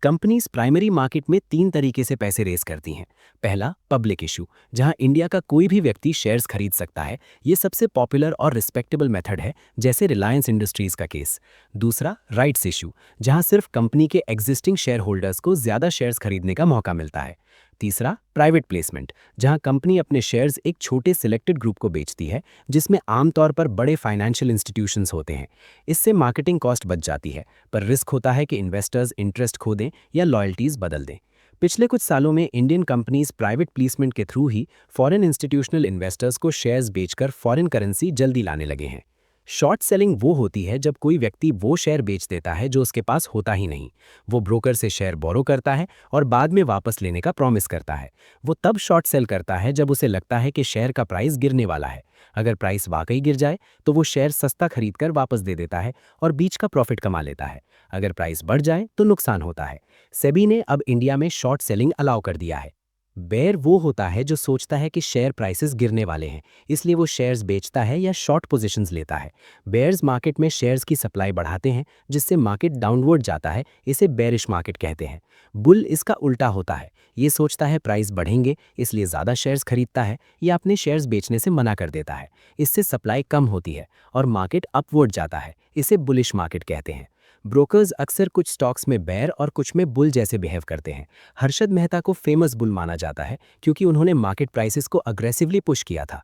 कंपनीज प्राइमरी मार्केट में 3 तरीके से पैसे रेस करती हैं। पहला, पब्लिक इशू, जहां इंडिया का कोई भी व्यक्ति शेयर्स खरीद सकता है। ये सबसे पॉपुलर और रिस्पेक्टेबल मेथड है, जैसे रिलायंस इंडस्ट्रीज का केस। दूसरा, राइट्स इशू, जहां सिर्फ कंपनी के एग्जिस्टिंग शेयर होल्डर्स को ज्यादा शेयर्स खरीदने का मौका मिलता है। तीसरा, प्राइवेट प्लेसमेंट, जहां कंपनी अपने शेयर्स एक छोटे सिलेक्टेड ग्रुप को बेचती है, जिसमें आमतौर पर बड़े फाइनेंशियल इंस्टीट्यूशंस होते हैं। इससे मार्केटिंग कॉस्ट बच जाती है, पर रिस्क होता है कि इन्वेस्टर्स इंटरेस्ट खो दें या लॉयल्टीज बदल दें। पिछले कुछ सालों में इंडियन कंपनीज प्राइवेट प्लेसमेंट के थ्रू ही फॉरेन इंस्टीट्यूशनल इन्वेस्टर्स को शेयर्स बेचकर फॉरेन करेंसी जल्दी लाने लगे हैं। शॉर्ट सेलिंग वो होती है जब कोई व्यक्ति वो शेयर बेच देता है जो उसके पास होता ही नहीं। वो ब्रोकर से शेयर बोरो करता है और बाद में वापस लेने का प्रॉमिस करता है। वो तब शॉर्ट सेल करता है जब उसे लगता है कि शेयर का प्राइस गिरने वाला है। अगर प्राइस वाकई गिर जाए तो वो शेयर सस्ता खरीदकर वापस दे देता है और बीच का प्रॉफिट कमा लेता है। अगर प्राइस बढ़ जाए तो नुकसान होता है। सेबी ने अब इंडिया में शॉर्ट सेलिंग अलाउ कर दिया है। बेयर वो होता है जो सोचता है कि शेयर प्राइसेस गिरने वाले हैं, इसलिए वो शेयर्स बेचता है या शॉर्ट पोजीशंस लेता है। बेयर्स मार्केट में शेयर्स की सप्लाई बढ़ाते हैं, जिससे मार्केट डाउनवर्ड जाता है। इसे बेरिश मार्केट कहते हैं। बुल इसका उल्टा होता है। ये सोचता है प्राइस बढ़ेंगे, इसलिए ज़्यादा शेयर्स खरीदता है या अपने शेयर्स बेचने से मना कर देता है। इससे सप्लाई कम होती है और मार्केट अपवर्ड जाता है। इसे बुलिश मार्केट कहते हैं। ब्रोकर्स अक्सर कुछ स्टॉक्स में बेयर और कुछ में बुल जैसे बिहेव करते हैं। हर्षद मेहता को फेमस बुल माना जाता है क्योंकि उन्होंने मार्केट प्राइसेस को अग्रेसिवली पुश किया था।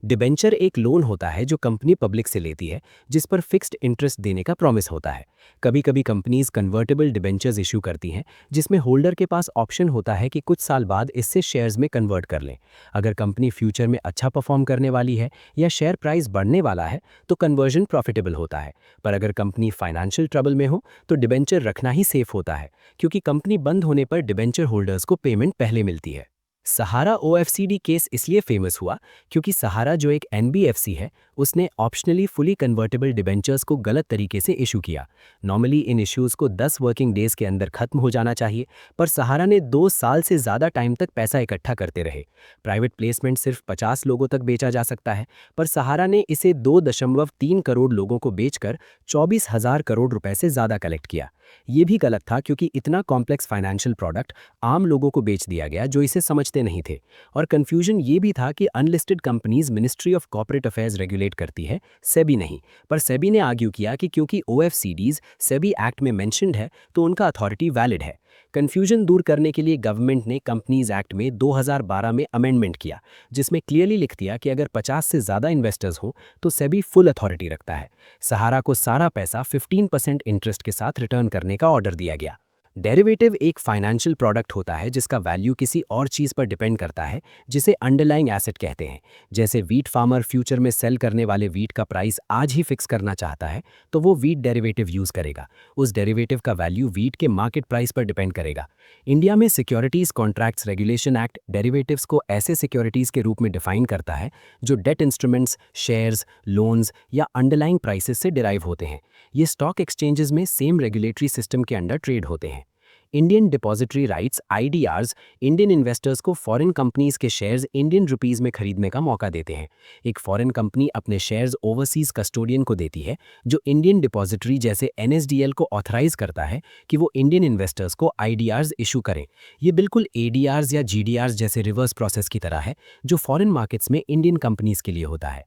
डिबेंचर एक लोन होता है जो कंपनी पब्लिक से लेती है, जिस पर फिक्स्ड इंटरेस्ट देने का प्रॉमिस होता है। कभी कभी कंपनीज कन्वर्टेबल डिबेंचर्स इशू करती हैं, जिसमें होल्डर के पास ऑप्शन होता है कि कुछ साल बाद इससे शेयर्स में कन्वर्ट कर लें। अगर कंपनी फ्यूचर में अच्छा परफॉर्म करने वाली है या शेयर प्राइस बढ़ने वाला है तो कन्वर्जन प्रॉफिटेबल होता है। पर अगर कंपनी फाइनेंशियल ट्रबल में हो तो डिबेंचर रखना ही सेफ होता है, क्योंकि कंपनी बंद होने पर डिबेंचर होल्डर्स को पेमेंट पहले मिलती है। सहारा ओएफसीडी केस इसलिए फेमस हुआ क्योंकि सहारा, जो एक एनबीएफसी है, उसने ऑप्शनली फुली कन्वर्टेबल डिबेंचर्स को गलत तरीके से इशू किया। नॉर्मली इन इश्यूज को 10 वर्किंग डेज के अंदर खत्म हो जाना चाहिए, पर सहारा ने 2 साल से ज़्यादा टाइम तक पैसा इकट्ठा करते रहे। प्राइवेट प्लेसमेंट सिर्फ 50 लोगों तक बेचा जा सकता है, पर सहारा ने इसे 2.3 करोड़ लोगों को बेचकर 24,000 करोड़ रुपए से ज़्यादा कलेक्ट किया। ये भी गलत था क्योंकि इतना कॉम्प्लेक्स फाइनेंशियल प्रोडक्ट आम लोगों को बेच दिया गया जो इसे समझते नहीं थे। और कंफ्यूजन ये भी था कि unlisted companies ministry of corporate affairs regulate करती है, सेबी नहीं। पर सेबी ने आर्ग्यू किया कि क्योंकि ओएफसीडीज सेबी एक्ट में मेंशन्ड है तो उनका अथॉरिटी वैलिड है। कंफ्यूजन दूर करने के लिए गवर्नमेंट ने कंपनीज एक्ट में 2012 में अमेंडमेंट किया, जिसमें क्लियरली लिख दिया कि अगर 50 से ज़्यादा इन्वेस्टर्स हों तो सेबी फुल अथॉरिटी रखता है। सहारा को सारा पैसा 15% इंटरेस्ट के साथ रिटर्न करने का ऑर्डर दिया गया। डेरिवेटिव एक फाइनेंशियल प्रोडक्ट होता है जिसका वैल्यू किसी और चीज़ पर डिपेंड करता है, जिसे अंडरलाइंग एसेट कहते हैं। जैसे वीट फार्मर फ्यूचर में सेल करने वाले वीट का प्राइस आज ही फिक्स करना चाहता है तो वो वीट डेरिवेटिव यूज़ करेगा। उस डेरिवेटिव का वैल्यू वीट के मार्केट प्राइस पर डिपेंड करेगा। इंडिया में securities contracts regulation act derivatives को ऐसे सिक्योरिटीज़ के रूप में डिफाइन करता है जो डेट इंस्ट्रूमेंट्स, शेयर्स, लोन्स या अंडरलाइंग प्राइसेस से डिराइव होते हैं। ये स्टॉक एक्सचेंजेस में सेम रेगुलेटरी सिस्टम के अंडर ट्रेड होते हैं। Indian depository rights IDRs Indian investors को फॉरेन कंपनीज के शेयर्स इंडियन रुपीस में खरीदने का मौका देते हैं। एक फॉरेन कंपनी अपने शेयर्स ओवरसीज कस्टोडियन को देती है, जो इंडियन डिपॉजिटरी जैसे एनएसडीएल को ऑथराइज करता है कि वो इंडियन इन्वेस्टर्स को आईडीआरस इशू करें। ये बिल्कुल एडीआरस या जीडीआरस जैसे रिवर्स प्रोसेस की तरह है, जो फॉरेन मार्केट्स में इंडियन कंपनीज के लिए होता है।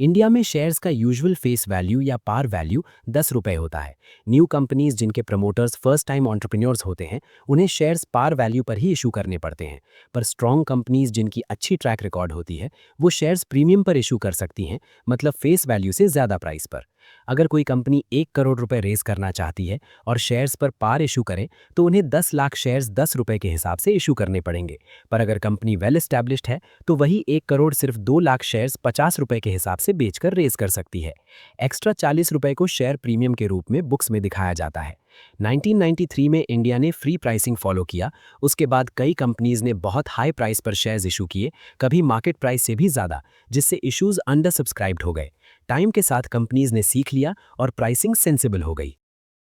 इंडिया में शेयर्स का यूजुअल फेस वैल्यू या पार वैल्यू 10 रुपए होता है। न्यू कंपनीज जिनके प्रमोटर्स फर्स्ट टाइम एंटरप्रेन्योर्स होते हैं, उन्हें शेयर्स पार वैल्यू पर ही इशू करने पड़ते हैं। पर स्ट्रॉन्ग कंपनीज जिनकी अच्छी ट्रैक रिकॉर्ड होती है, वो शेयर्स प्रीमियम पर इशू कर सकती हैं, मतलब फेस वैल्यू से ज़्यादा प्राइस पर। अगर कोई कंपनी 1 करोड़ रुपए रेज करना चाहती है और शेयर्स पर पार इशू करे तो उन्हें 10 लाख शेयर्स 10 रुपए के हिसाब से इशू करने पड़ेंगे। पर अगर कंपनी वेल एस्टैब्लिश्ड है तो वही 1 करोड़ सिर्फ 2 लाख शेयर्स 50 रुपए के हिसाब से बेचकर रेज कर सकती है। एक्स्ट्रा 40 रुपए को शेयर प्रीमियम के रूप में बुक्स में दिखाया जाता है। 1993 में इंडिया ने फ्री प्राइसिंग फॉलो किया। उसके बाद कई कंपनीज ने बहुत हाई प्राइस पर शेयर्स इशू किए, कभी मार्केट प्राइस से भी ज़्यादा, जिससे इश्यूज अंडर सब्सक्राइब्ड हो गए। टाइम के साथ कंपनीज ने सीख लिया और प्राइसिंग सेंसिबल हो गई।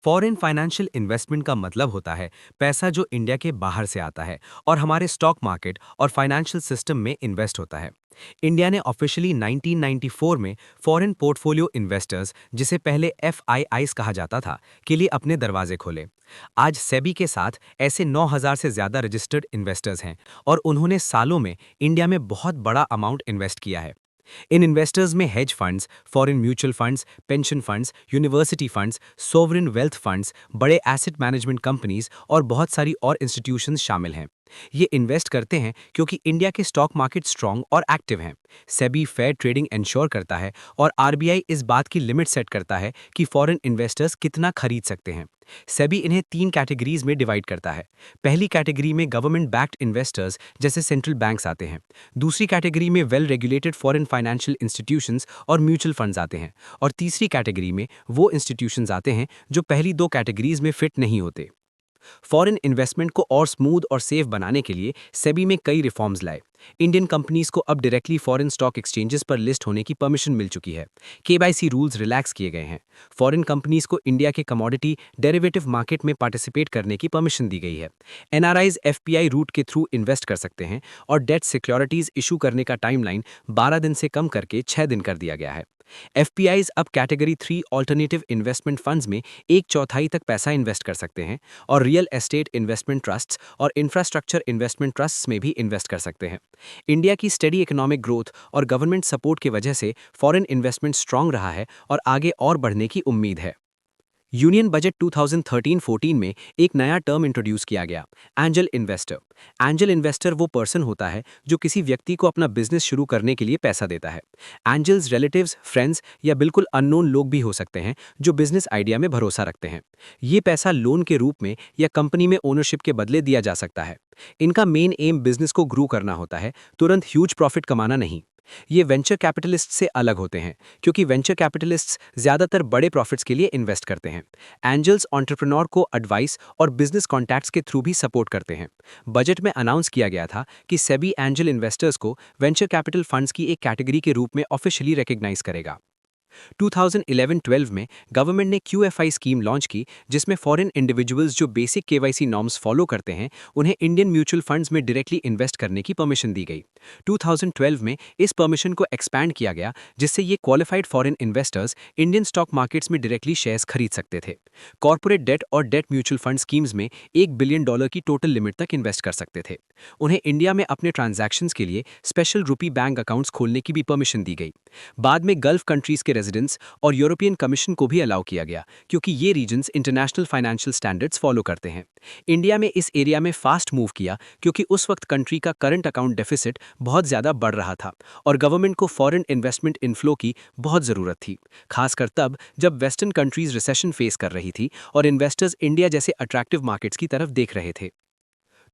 फॉरेन फाइनेंशियल इन्वेस्टमेंट का मतलब होता है पैसा जो इंडिया के बाहर से आता है और हमारे स्टॉक मार्केट और फाइनेंशियल सिस्टम में इन्वेस्ट होता है। इंडिया ने ऑफिशियली 1994 में फॉरेन पोर्टफोलियो इन्वेस्टर्स, जिसे पहले FIIs कहा जाता था, के लिए अपने दरवाजे खोले। आज सेबी के साथ ऐसे 9,000 से ज्यादा रजिस्टर्ड इन्वेस्टर्स हैं और उन्होंने सालों में इंडिया में बहुत बड़ा अमाउंट इन्वेस्ट किया है। इन इन्वेस्टर्स में hedge funds, foreign mutual funds, pension funds, university funds, sovereign wealth funds, बड़े एसेट मैनेजमेंट कंपनीज और बहुत सारी और इंस्टीट्यूशंस शामिल हैं। ये इन्वेस्ट करते हैं क्योंकि इंडिया के स्टॉक मार्केट स्ट्रांग और एक्टिव हैं। सेबी फेयर ट्रेडिंग इंश्योर करता है और आरबीआई इस बात की लिमिट सेट करता है कि फॉरेन इन्वेस्टर्स कितना खरीद सकते हैं। सेबी इन्हें 3 कैटेगरीज में डिवाइड करता है। पहली कैटेगरी में गवर्नमेंट बैक्ड इन्वेस्टर्स जैसे सेंट्रल बैंक्स आते हैं। दूसरी कैटेगरी में well regulated foreign financial institutions और म्यूचुअल फंड्स आते हैं। और तीसरी कैटेगरी में वो इंस्टीट्यूशंस आते हैं जो पहली 2 कैटेगरीज में फिट नहीं होते। फॉरेन इन्वेस्टमेंट को और स्मूथ और सेफ बनाने के लिए सेबी में कई रिफॉर्म्स लाए। इंडियन कंपनीज को अब डायरेक्टली फॉरेन स्टॉक एक्सचेंजेस पर लिस्ट होने की परमिशन मिल चुकी है। केवाईसी रूल्स रिलैक्स किए गए हैं। फॉरेन कंपनीज को इंडिया के कमोडिटी डेरिवेटिव मार्केट में पार्टिसिपेट करने की परमिशन दी गई है। एनआरआईज एफपीआई रूट के थ्रू इन्वेस्ट कर सकते हैं और डेट सिक्योरिटीज इशू करने का टाइमलाइन 12 दिन से कम करके 6 दिन कर दिया गया है। एफपीआईज अब कैटेगरी 3 ऑल्टरनेटिव इन्वेस्टमेंट फंड्स में 1/4 तक पैसा इन्वेस्ट कर सकते हैं और रियल एस्टेट इन्वेस्टमेंट ट्रस्ट्स और इंफ्रास्ट्रक्चर इन्वेस्टमेंट ट्रस्ट्स में भी इन्वेस्ट कर सकते हैं। इंडिया की स्टेडी इकोनॉमिक ग्रोथ और गवर्नमेंट सपोर्ट की वजह से फॉरेन इन्वेस्टमेंट स्ट्रांग रहा है और आगे और बढ़ने की उम्मीद है। यूनियन बजट 2013-14 में एक नया टर्म इंट्रोड्यूस किया गया, एंजल इन्वेस्टर। एंजल इन्वेस्टर वो पर्सन होता है जो किसी व्यक्ति को अपना बिजनेस शुरू करने के लिए पैसा देता है। एंजल्स रिलेटिव्स, फ्रेंड्स या बिल्कुल अननोन लोग भी हो सकते हैं जो बिजनेस आइडिया में भरोसा रखते हैं। ये पैसा लोन के रूप में या कंपनी में ओनरशिप के बदले दिया जा सकता है। इनका मेन एम बिजनेस को ग्रो करना होता है, तुरंत ह्यूज प्रॉफिट कमाना नहीं। ये वेंचर कैपिटलिस्ट से अलग होते हैं क्योंकि वेंचर कैपिटलिस्ट्स ज्यादातर बड़े प्रॉफिट्स के लिए इन्वेस्ट करते हैं। एंजल्स एंटरप्रेन्योर को एडवाइस और बिजनेस कॉन्टैक्ट्स के थ्रू भी सपोर्ट करते हैं। बजट में अनाउंस किया गया था कि सेबी एंजल इन्वेस्टर्स को वेंचर कैपिटल फंड्स की एक कैटेगरी के रूप में ऑफिशियली रिकॉग्नाइज करेगा। 2011-12 में गवर्नमेंट ने QFI स्कीम लॉन्च की, जिसमें फॉरेन इंडिविजुअल्स जो बेसिक केवाईसी नॉर्म्स फॉलो करते हैं उन्हें इंडियन म्यूचुअल फंड्स में डायरेक्टली इन्वेस्ट करने की परमिशन दी गई। 2012 में इस परमिशन को एक्सपैंड किया गया, जिससे ये qualified foreign investors Indian stock markets में डायरेक्टली शेयर्स खरीद सकते थे। कॉर्पोरेट डेट और डेट म्यूचुअल फंड स्कीम्स में $1 बिलियन की टोटल लिमिट तक इन्वेस्ट कर सकते थे। उन्हें इंडिया में अपने ट्रांजैक्शंस के लिए स्पेशल रुपी बैंक अकाउंट्स खोलने की भी परमिशन दी गई। बाद में गल्फ कंट्रीज के रेजिडेंट्स और यूरोपियन कमीशन को भी अलाउ किया गया क्योंकि ये regions international financial standards follow करते हैं। इंडिया में इस एरिया में फास्ट मूव किया क्योंकि उस वक्त कंट्री का करंट अकाउंट डेफिसिट बहुत ज़्यादा बढ़ रहा था और गवर्नमेंट को फॉरेन इन्वेस्टमेंट इनफ्लो की बहुत ज़रूरत थी, खासकर तब जब वेस्टर्न कंट्रीज रिसेशन फेस कर रही थी और इन्वेस्टर्स इंडिया जैसे अट्रैक्टिव मार्केट्स की तरफ देख रहे थे।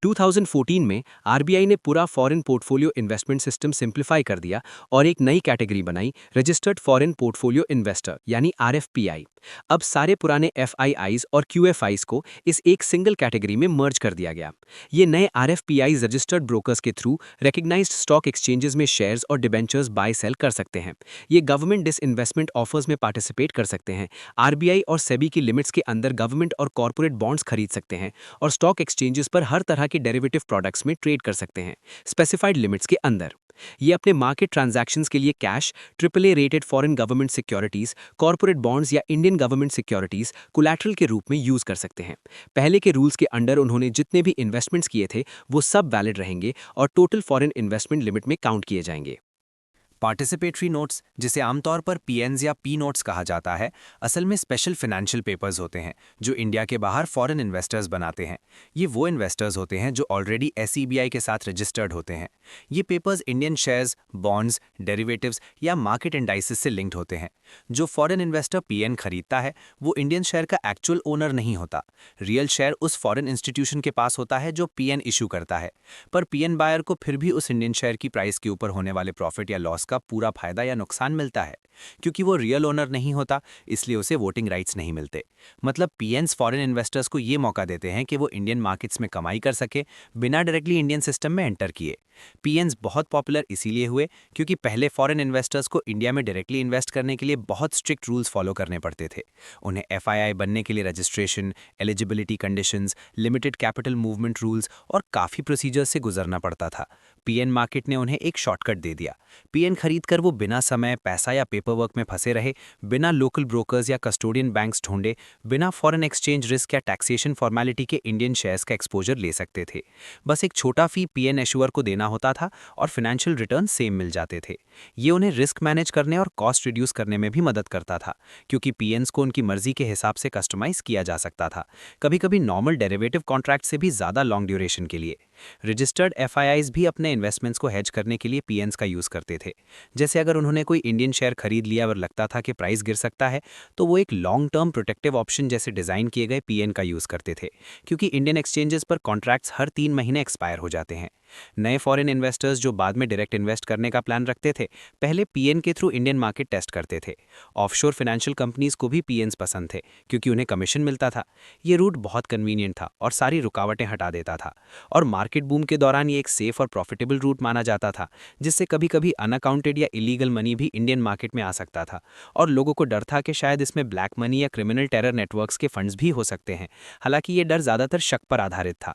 2014 में आरबीआई ने पूरा foreign portfolio investment system simplify कर दिया और एक नई कैटेगरी बनाई, रजिस्टर्ड फॉरेन पोर्टफोलियो इन्वेस्टर यानी RFPI। अब सारे पुराने FIIs और QFIs को इस एक सिंगल कैटेगरी में मर्ज कर दिया गया। ये नए RFPIs रजिस्टर्ड ब्रोकर्स के थ्रू रिकग्नाइज्ड स्टॉक एक्सचेंजेस में शेयर्स और डिबेंचर्स बाय सेल कर सकते हैं। ये गवर्नमेंट डिसइन्वेस्टमेंट ऑफर्स में पार्टिसिपेट कर सकते हैं, आरबीआई और सेबी की लिमिट्स के अंदर गवर्नमेंट और कॉर्पोरेट बॉन्ड्स खरीद सकते हैं और स्टॉक एक्सचेंजेस पर हर तरह के डेरिवेटिव प्रोडक्ट्स में ट्रेड कर सकते हैं, स्पेसिफाइड लिमिट्स के अंदर। ये अपने मार्केट ट्रांजैक्शंस के लिए cash, AAA rated foreign government securities, corporate bonds या इंडियन गवर्नमेंट सिक्योरिटीज कोलैटरल के रूप में यूज कर सकते हैं। पहले के रूल्स के अंडर उन्होंने जितने भी इन्वेस्टमेंट्स किए थे वो सब वैलिड रहेंगे और टोटल फॉरेन इन्वेस्टमेंट लिमिट में काउंट किए जाएंगे। पार्टिसिपेटरी नोट्स, जिसे आमतौर पर PNs या P नोट्स कहा जाता है, असल में स्पेशल फाइनेंशियल पेपर्स होते हैं जो इंडिया के बाहर फॉरेन इन्वेस्टर्स बनाते हैं। ये वो इन्वेस्टर्स होते हैं जो ऑलरेडी SEBI के साथ रजिस्टर्ड होते हैं। ये papers Indian shares, bonds, derivatives या मार्केट इंडाइसेस से लिंक्ड होते हैं। जो फॉरेन इन्वेस्टर PN खरीदता है वो इंडियन शेयर का एक्चुअल ओनर नहीं होता। रियल शेयर उस फॉरेन इंस्टीट्यूशन के पास होता है जो PN इशू करता है, पर PN बायर को फिर भी उस इंडियन शेयर की प्राइस के ऊपर होने वाले प्रॉफिट या लॉस उसका पूरा फायदा या नुकसान मिलता है। क्योंकि वो रियल ओनर नहीं होता, इसलिए उसे वोटिंग राइट्स नहीं मिलते। मतलब पीएन्स फॉरेन इन्वेस्टर्स को ये मौका देते हैं कि वो इंडियन मार्केट्स में कमाई कर सके बिना डायरेक्टली इंडियन सिस्टम में एंटर किए। पीएन्स बहुत पॉपुलर इसीलिए हुए क्योंकि पहले फॉरेन इन्वेस्टर्स को इंडिया में डायरेक्टली इन्वेस्ट करने के लिए बहुत स्ट्रिक्ट रूल्स फॉलो करने पड़ते थे। उन्हें एफआईआई बनने के लिए registration, eligibility conditions, limited capital movement rules और काफ़ी प्रोसीजर्स से गुजरना पड़ता था। पीएन मार्केट ने उन्हें एक शॉर्टकट दे दिया। पीएन खरीदकर वो बिना समय, पैसा या पेपर वर्क में फंसे रहे, बिना लोकल ब्रोकर्स या कस्टोडियन बैंक्स ढूंढे, बिना फॉरेन एक्सचेंज रिस्क या टैक्सेशन फॉर्मेलिटी के इंडियन शेयर्स का एक्सपोजर ले सकते थे। बस एक छोटा फी पीएन एशुअर को देना होता था और फाइनेंशियल रिटर्न सेम मिल जाते थे। ये उन्हें रिस्क मैनेज करने और कॉस्ट रिड्यूस करने में भी मदद करता था, क्योंकि पीएन्स को उनकी मर्जी के हिसाब से कस्टमाइज किया जा सकता था, कभी कभी नॉर्मल डेरिवेटिव कॉन्ट्रैक्ट से भी ज़्यादा लॉन्ग ड्यूरेशन के लिए। रजिस्टर्ड एफआईआईज भी अपने इन्वेस्टमेंट्स को हेज करने के लिए पीएन्स का यूज़ करते थे। जैसे अगर उन्होंने कोई इंडियन शेयर खरीद लिया और लगता था कि प्राइस गिर सकता है, तो वो एक लॉन्ग टर्म प्रोटेक्टिव ऑप्शन जैसे डिज़ाइन किए गए पीएन का यूज़ करते थे, क्योंकि इंडियन एक्सचेंजेस पर कॉन्ट्रैक्ट्स हर 3 महीने एक्सपायर हो जाते हैं। नए फॉरेन इन्वेस्टर्स जो बाद में डायरेक्ट इन्वेस्ट करने का प्लान रखते थे, पहले पीएन के थ्रू इंडियन मार्केट टेस्ट करते थे। ऑफशोर फाइनेंशियल कंपनीज को भी पीएन्स पसंद थे, क्योंकि उन्हें कमीशन मिलता था। ये रूट बहुत कन्वीनियंट था और सारी रुकावटें हटा देता था। और मार्केट बूम के दौरान ये एक सेफ और प्रॉफिटेबल रूट माना जाता था, जिससे कभी कभी अनअकाउंटेड या इलीगल मनी भी इंडियन मार्केट में आ सकता था, और लोगों को डर था कि शायद इसमें ब्लैक मनी या क्रिमिनल टेरर नेटवर्क्स के फंड्स भी हो सकते हैं। हालांकि ये डर ज़्यादातर शक पर आधारित था।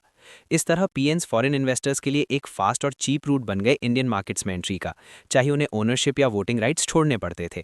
इस तरह पीएन्स फॉरेन इन्वेस्टर्स के लिए एक फास्ट और चीप रूट बन गए इंडियन मार्केट्स में एंट्री का, चाहे उन्हें ओनरशिप या वोटिंग राइट्स छोड़ने पड़ते थे।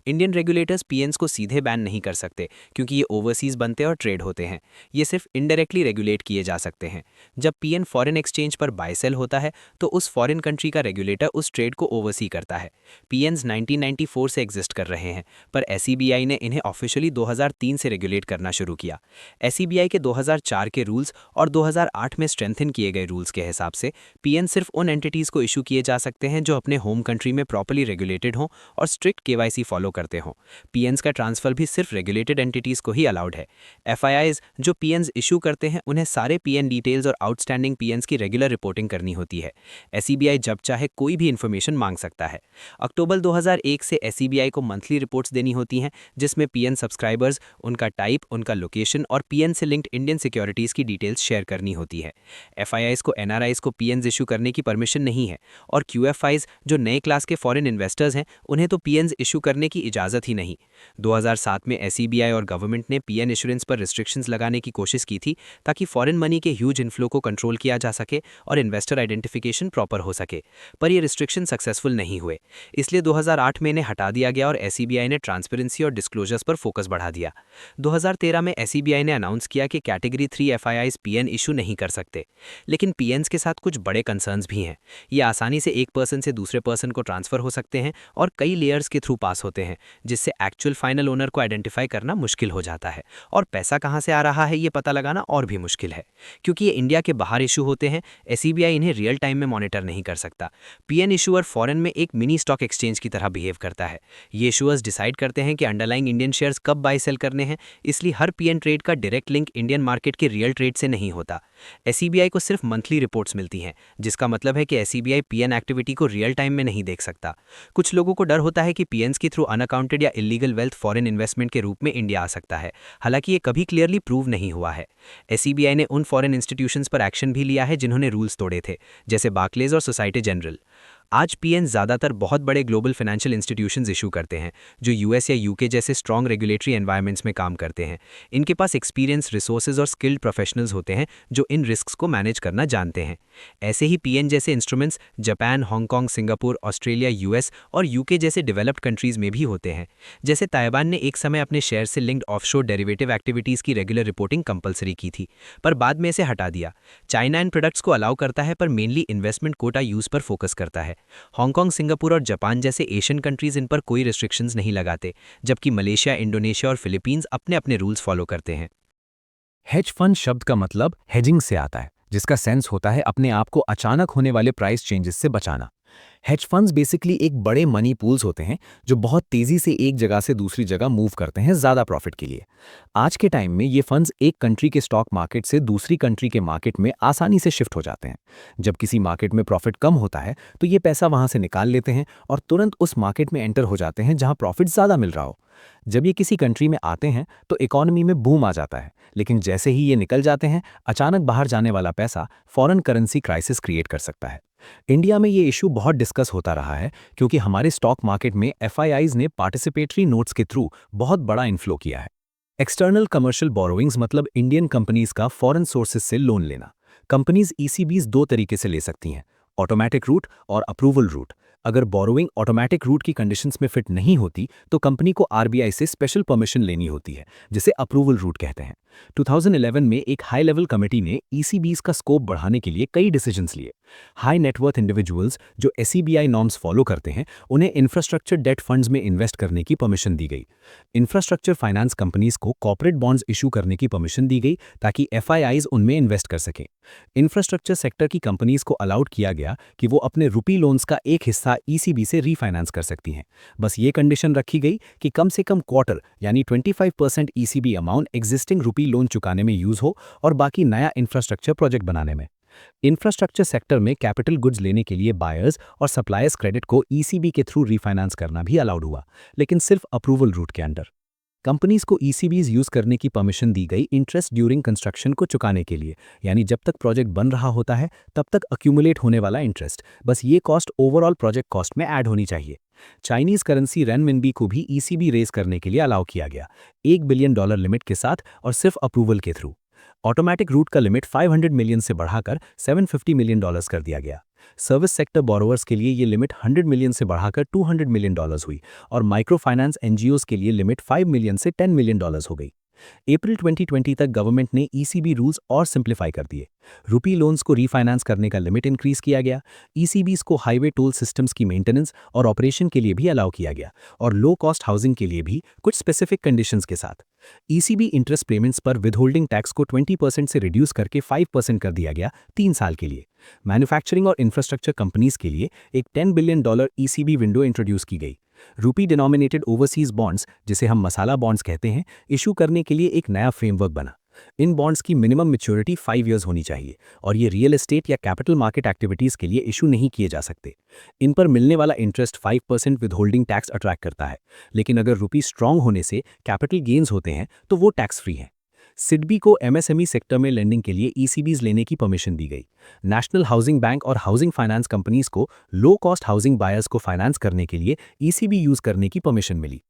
इंडियन रेगुलेटर्स पीएन्स को सीधे बैन नहीं कर सकते, क्योंकि ये ओवरसीज बनते और ट्रेड होते हैं। ये सिर्फ इनडायरेक्टली रेगुलेट किए जा सकते हैं। जब पीएन फॉरेन एक्सचेंज पर बाय सेल होता है, तो उस फॉरेन कंट्री का रेगुलेटर उस ट्रेड को ओवरसी करता है। पीएन्स 1994 से एग्जिस्ट कर रहे हैं, पर एसईबीआई ने इन्हें ऑफिशियली 2003 से रेगुलेट करना शुरू किया। एसईबीआई के 2004 के रूल्स और 2008 में स्ट्रेंथन किए गए रूल्स के हिसाब से पीएन सिर्फ उन एंटिटीज़ को इशू किए जा सकते हैं जो अपने होम कंट्री में प्रॉपर्ली रेगुलेटेड हों और स्ट्रिक्ट केवाईसी फॉलो करते हों। पीएन्स का ट्रांसफर भी सिर्फ रेगुलेटेड एंटिटीज़ को ही अलाउड है। एफआईआईज जो पीएन्स इशू करते हैं, उन्हें सारे पीएन डिटेल्स और आउटस्टैंडिंग पीएन्स की रेगुलर रिपोर्टिंग करनी होती है। एसईबीआई जब चाहे कोई भी इन्फॉर्मेशन मांग सकता है। अक्टूबर 2001 से एसईबीआई को मंथली रिपोर्ट्स देनी होती हैं, जिसमें पीएन सब्सक्राइबर्स, उनका टाइप, उनका लोकेशन और पीएन से लिंक्ड इंडियन सिक्योरिटीज़ की डिटेल्स शेयर करनी होती है। एफआईआईज को एनआरआईज को पीएन्स इशू करने की परमिशन नहीं है, और क्यूएफआईज जो नए क्लास के फॉरेन इन्वेस्टर्स हैं, उन्हें तो पीएन्स इशू करने की इजाज़त ही नहीं। 2007 में एसईबीआई और गवर्नमेंट ने पीएन इशुरेंस पर रिस्ट्रिक्शंस लगाने की कोशिश की थी, ताकि फॉरेन मनी के ह्यूज इन्फ्लो को कंट्रोल किया जा सके और इन्वेस्टर आइडेंटिफिकेशन प्रॉपर हो सके। पर ये रिस्ट्रिक्शन सक्सेसफुल नहीं हुए, इसलिए 2008 में इन्हें हटा दिया गया और एसईबीआई ने ट्रांसपेरेंसी और डिस्क्लोजर्स पर फोकस बढ़ा दिया। 2013 में एसईबीआई ने अनाउंस किया कि कैटेगरी 3 एफआईआईज पीएन इशू नहीं कर सकते। लेकिन पीएन्स के साथ कुछ बड़े कंसर्न्स भी हैं। ये आसानी से एक पर्सन से दूसरे पर्सन को ट्रांसफर हो सकते हैं और कई लेयर्स के थ्रू पास होते हैं, जिससे एक्चुअल फाइनल ओनर को आइडेंटिफाई करना मुश्किल हो जाता है, और पैसा कहां से आ रहा है ये पता लगाना और भी मुश्किल है। क्योंकि ये इंडिया के बाहर इशू होते हैं, एसईबीआई इन्हें रियल टाइम में मॉनिटर नहीं कर सकता। पीएन इशूअर फॉरेन में एक मिनी स्टॉक एक्सचेंज की तरह बिहेव करता है। ये इशूअर्स डिसाइड करते हैं कि अंडरलाइंग इंडियन शेयर्स कब बाय सेल करने हैं, इसलिए हर पीएन ट्रेड का डायरेक्ट लिंक इंडियन मार्केट के रियल ट्रेड से नहीं होता। एसईबीआई को सिर्फ मंथली रिपोर्ट्स मिलती हैं, जिसका मतलब है कि एसईबीआई पीएन एक्टिविटी को रियल टाइम में नहीं देख सकता। कुछ लोगों को डर होता है कि पीएन्स के थ्रू अनअकाउंटेड या इलीगल वेल्थ फॉरेन इन्वेस्टमेंट के रूप में इंडिया आ सकता है। हालांकि ये कभी क्लियरली प्रूव नहीं हुआ है। एसईबीआई ने उन फॉरेन इंस्टीट्यूशंस पर एक्शन भी लिया है जिन्होंने रूल्स तोड़े थे, जैसे बार्कलेज और सोसाइटी जनरल। आज पीएन ज़्यादातर बहुत बड़े ग्लोबल फाइनेंशियल इंस्टीट्यूशंस इशू करते हैं, जो यूएस या यूके जैसे स्ट्रॉन्ग रेगुलेटरी एनवायरनमेंट्स में काम करते हैं। इनके पास एक्सपीरियंस, रिसोर्सेज और स्किल्ड प्रोफेशनल्स होते हैं जो इन रिस्क्स को मैनेज करना जानते हैं। ऐसे ही पीएन जैसे instruments Japan, Hong Kong, Singapore, Australia, US और यूके जैसे डेवलप्ड कंट्रीज में भी होते हैं। जैसे ताइवान ने एक समय अपने शेयर से लिंक्ड ऑफशोर डेरिवेटिव एक्टिविटीज़ की रेगुलर रिपोर्टिंग कंपलसरी की थी, पर बाद में इसे हटा दिया। चाइना इन प्रोडक्ट्स को अलाउ करता है, पर मेनली इन्वेस्टमेंट कोटा यूज़ पर फोकस करता है। हांगकांग, सिंगापुर और जापान जैसे एशियन कंट्रीज इन पर कोई रिस्ट्रिक्शंस नहीं लगाते, जबकि मलेशिया, इंडोनेशिया और फिलीपींस अपने अपने रूल्स फॉलो करते हैं। हेज फंड शब्द का मतलब हेजिंग से आता है, जिसका सेंस होता है अपने आप को अचानक होने वाले प्राइस चेंजेस से बचाना। हेज फंड्स बेसिकली एक बड़े मनी पूल्स होते हैं जो बहुत तेजी से एक जगह से दूसरी जगह मूव करते हैं ज़्यादा प्रॉफिट के लिए। आज के टाइम में ये फंड्स एक कंट्री के स्टॉक मार्केट से दूसरी कंट्री के मार्केट में आसानी से शिफ्ट हो जाते हैं। जब किसी मार्केट में प्रॉफिट कम होता है तो ये पैसा वहां से निकाल लेते हैं और तुरंत उस मार्केट में एंटर हो जाते हैं जहां प्रॉफिट ज़्यादा मिल रहा हो। जब ये किसी कंट्री में आते हैं तो इकोनॉमी में बूम आ जाता है, लेकिन जैसे ही ये निकल जाते हैं अचानक बाहर जाने वाला पैसा फॉरेन करेंसी क्राइसिस क्रिएट कर सकता है। इंडिया में ये इशू बहुत डिस्कस होता रहा है क्योंकि हमारे स्टॉक मार्केट में एफआईआईज ने पार्टिसिपेटरी नोट्स के थ्रू बहुत बड़ा इन्फ्लो किया है। एक्सटर्नल कमर्शियल बोरोइंग्स मतलब इंडियन कंपनीज का फॉरेन सोर्सेज से लोन लेना। कंपनीज ईसीबीज दो तरीके से ले सकती हैं, ऑटोमेटिक रूट और अप्रूवल रूट। अगर बोरोइंग ऑटोमेटिक रूट की कंडीशंस में फिट नहीं होती तो कंपनी को आरबीआई से स्पेशल परमिशन लेनी होती है, जिसे अप्रूवल रूट कहते हैं। 2011 में एक हाई लेवल कमेटी ने ईसीबीज का स्कोप बढ़ाने के लिए कई डिसीजंस लिए। हाई नेटवर्थ इंडिविजुअल्स जो एसईबीआई नॉर्म्स फॉलो करते हैं उन्हें इंफ्रास्ट्रक्चर डेट फंड्स में इन्वेस्ट करने की परमिशन दी गई। इंफ्रास्ट्रक्चर फाइनेंस कंपनीज को कॉर्पोरेट बॉन्ड्स इशू करने की परमिशन दी गई ताकि एफआईआईज उनमें इन्वेस्ट कर सकें। इंफ्रास्ट्रक्चर सेक्टर की कंपनीज को अलाउड किया गया कि वो अपने रुपी लोन्स का एक हिस्सा ईसीबी से रीफाइनेंस कर सकती हैं। बस ये कंडीशन रखी गई कि कम से कम क्वार्टर यानी 25% ईसीबी अमाउंट एग्जिस्टिंग रुपी लोन चुकाने में यूज हो और बाकी नया इंफ्रास्ट्रक्चर प्रोजेक्ट बनाने में। इंफ्रास्ट्रक्चर सेक्टर में कैपिटल गुड्स लेने के लिए बायर्स और सप्लायर्स क्रेडिट को ईसीबी के थ्रू रीफाइनेंस करना भी अलाउड हुआ, लेकिन सिर्फ अप्रूवल रूट के अंडर। कंपनीज को ईसीबीज यूज करने की परमिशन दी गई इंटरेस्ट ड्यूरिंग कंस्ट्रक्शन को चुकाने के लिए, यानी जब तक प्रोजेक्ट बन रहा होता है तब तक अक्यूमुलेट होने वाला इंटरेस्ट, बस ये कॉस्ट ओवरऑल प्रोजेक्ट कॉस्ट में ऐड होनी चाहिए। चाइनीज करेंसी रेनमिनबी को भी ईसीबी रेज करने के लिए अलाउ किया गया, $1 बिलियन लिमिट के साथ और सिर्फ अप्रूवल के थ्रू। ऑटोमेटिक रूट का लिमिट 500 मिलियन से बढ़ाकर $750 मिलियन कर दिया गया। सर्विस सेक्टर बोरोवर्स के लिए ये लिमिट 100 मिलियन से बढ़ाकर $200 मिलियन हुई और माइक्रो फाइनेंस एनजीओज के लिए लिमिट 5 मिलियन से $10 मिलियन हो गई। अप्रैल 2020 तक गवर्नमेंट ने ईसीबी रूल्स और सिंप्लीफाई कर दिए। रुपी लोन्स को रीफाइनेंस करने का लिमिट इंक्रीज किया गया। ईसीबीज को हाईवे टोल सिस्टम्स की मेंटेनेंस और ऑपरेशन के लिए भी अलाउ किया गया और लो कॉस्ट हाउसिंग के लिए भी कुछ स्पेसिफिक कंडीशंस के साथ। ईसीबी इंटरेस्ट पेमेंट्स पर विदहोल्डिंग टैक्स को 20% से रिड्यूस करके 5% कर दिया गया 3 साल के लिए। मैन्युफैक्चरिंग और इंफ्रास्ट्रक्चर कंपनीज के लिए एक $10 बिलियन ईसीबी विंडो इंट्रोड्यूस की गई। रूपी डिनोमिनेटेड ओवरसीज बॉन्ड्स, जिसे हम मसाला बॉन्ड्स कहते हैं, इशू करने के लिए एक नया फ्रेमवर्क बना। इन बॉन्ड्स की मिनिमम मैच्योरिटी 5 इयर्स होनी चाहिए और ये रियल एस्टेट या कैपिटल मार्केट एक्टिविटीज के लिए इशू नहीं किए जा सकते। इन पर मिलने वाला इंटरेस्ट 5% विदहोल्डिंग टैक्स अट्रैक्ट करता है, लेकिन अगर रुपी स्ट्रांग होने से कैपिटल गेन्स होते हैं तो वो टैक्स फ्री हैं। सिडबी को एमएसएमई सेक्टर में लेंडिंग के लिए ईसीबीज लेने की परमिशन दी गई। नेशनल हाउसिंग बैंक और हाउसिंग फाइनेंस कंपनीज को लो कॉस्ट हाउसिंग बायर्स को फाइनेंस करने के लिए ईसीबी यूज करने की परमिशन मिली।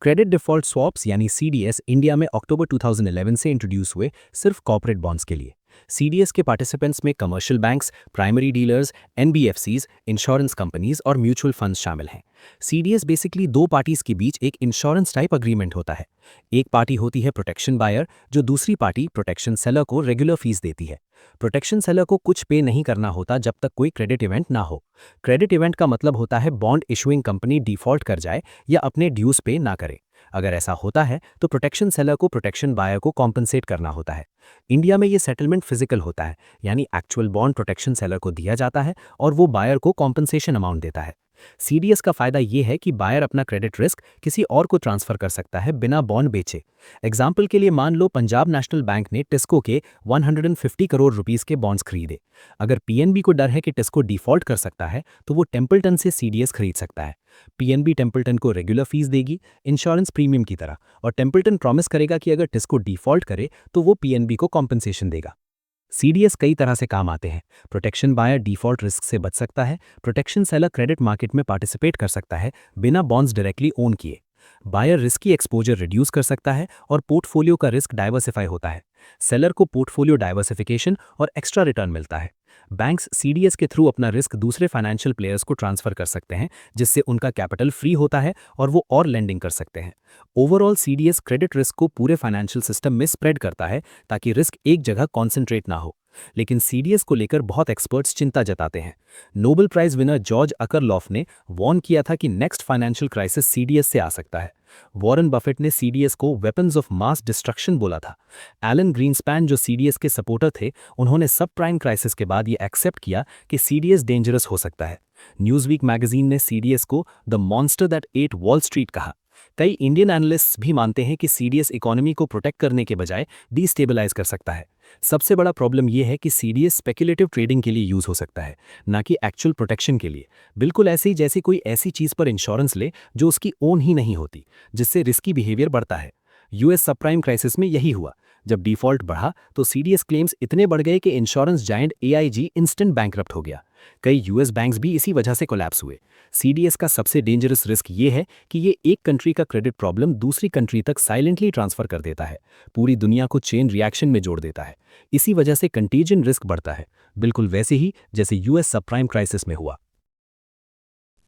क्रेडिट डिफॉल्ट स्वैप्स यानी सीडीएस इंडिया में अक्टूबर 2011 से इंट्रोड्यूस हुए सिर्फ कॉर्पोरेट बॉन्ड्स के लिए। सीडीएस के पार्टिसिपेंट्स में commercial banks, primary dealers, NBFCs, insurance companies और म्यूचुअल फंड्स शामिल हैं। सीडीएस बेसिकली दो पार्टीज के बीच एक इंश्योरेंस टाइप अग्रीमेंट होता है। एक पार्टी होती है प्रोटेक्शन बायर, जो दूसरी पार्टी प्रोटेक्शन सेलर को रेगुलर फीस देती है। प्रोटेक्शन सेलर को कुछ पे नहीं करना होता जब तक कोई क्रेडिट इवेंट ना हो। क्रेडिट इवेंट का मतलब होता है बॉन्ड इशुइंग कंपनी डिफॉल्ट कर जाए या अपने ड्यूज पे ना करे। अगर ऐसा होता है तो प्रोटेक्शन सेलर को प्रोटेक्शन बायर को कॉम्पनसेट करना होता है। इंडिया में ये सेटलमेंट फिजिकल होता है, यानी एक्चुअल बॉन्ड प्रोटेक्शन सेलर को दिया जाता है और वो बायर को कॉम्पनसेशन अमाउंट देता है। सीडीएस का फायदा ये है कि बायर अपना क्रेडिट रिस्क किसी और को ट्रांसफर कर सकता है बिना बॉन्ड बेचे। एग्जाम्पल के लिए मान लो पंजाब नेशनल बैंक ने टिस्को के 150 करोड़ रुपीस के बॉन्ड्स खरीदे। अगर पीएनबी को डर है कि टिस्को डिफॉल्ट कर सकता है तो वो टेम्पल्टन से सीडीएस खरीद सकता है। पीएनबी टेम्पल्टन को रेगुलर फीस देगी इंश्योरेंस प्रीमियम की तरह, और टेम्पल्टन प्रॉमिस करेगा कि अगर टिस्को डिफॉल्ट करे तो वो पीएनबी को कॉम्पनसेशन देगा। सीडीएस कई तरह से काम आते हैं। प्रोटेक्शन बायर डिफॉल्ट रिस्क से बच सकता है, प्रोटेक्शन सेलर क्रेडिट मार्केट में पार्टिसिपेट कर सकता है बिना बॉन्ड्स डायरेक्टली ओन किए, बायर रिस्की एक्सपोजर रिड्यूस कर सकता है और पोर्टफोलियो का रिस्क डाइवर्सिफाई होता है। सेलर को पोर्टफोलियो डाइवर्सिफिकेशन और एक्स्ट्रा रिटर्न मिलता है। बैंक्स सीडीएस के थ्रू अपना रिस्क दूसरे फाइनेंशियल प्लेयर्स को ट्रांसफर कर सकते हैं, जिससे उनका कैपिटल फ्री होता है और वो और लेंडिंग कर सकते हैं। ओवरऑल सीडीएस क्रेडिट रिस्क को पूरे फाइनेंशियल सिस्टम में स्प्रेड करता है ताकि रिस्क एक जगह कॉन्सेंट्रेट ना हो। लेकिन सीडीएस को लेकर बहुत एक्सपर्ट्स चिंता जताते हैं। नोबेल प्राइज विनर जॉर्ज अकरलॉफ ने वॉर्न किया था कि नेक्स्ट फाइनेंशियल क्राइसिस सीडीएस से आ सकता है। वॉरेन बफेट ने सीडीएस को वेपन्स ऑफ मास डिस्ट्रक्शन बोला था। एलन ग्रीनस्पैन जो सीडीएस के सपोर्टर थे, उन्होंने सब प्राइम क्राइसिस के बाद ये एक्सेप्ट किया कि सीडीएस डेंजरस हो सकता है। न्यूज़वीक मैगजीन ने सीडीएस को the monster that at wall street कहा। कई इंडियन एनालिस्ट्स भी मानते हैं कि सीडीएस इकोनॉमी को प्रोटेक्ट करने के बजाय डिस्टेबलाइज कर सकता है। सबसे बड़ा प्रॉब्लम यह है कि सीडीएस स्पेक्युलेटिव ट्रेडिंग के लिए यूज हो सकता है, ना कि एक्चुअल प्रोटेक्शन के लिए। बिल्कुल ऐसे ही जैसे कोई ऐसी चीज पर इंश्योरेंस ले जो उसकी ओन ही नहीं होती, जिससे रिस्की बिहेवियर बढ़ता है। यूएस सबप्राइम क्राइसिस में यही हुआ। जब डिफॉल्ट बढ़ा तो सीडीएस क्लेम्स इतने बढ़ गए कि insurance giant AIG instant bankrupt हो गया। कई यूएस बैंक्स भी इसी वजह से कोलैप्स हुए। सीडीएस का सबसे डेंजरस रिस्क ये है कि ये एक कंट्री का क्रेडिट प्रॉब्लम दूसरी कंट्री तक साइलेंटली ट्रांसफर कर देता है, पूरी दुनिया को चेन रिएक्शन में जोड़ देता है। इसी वजह से कंटीजन रिस्क बढ़ता है, बिल्कुल वैसे ही जैसे यूएस सबप्राइम क्राइसिस में हुआ।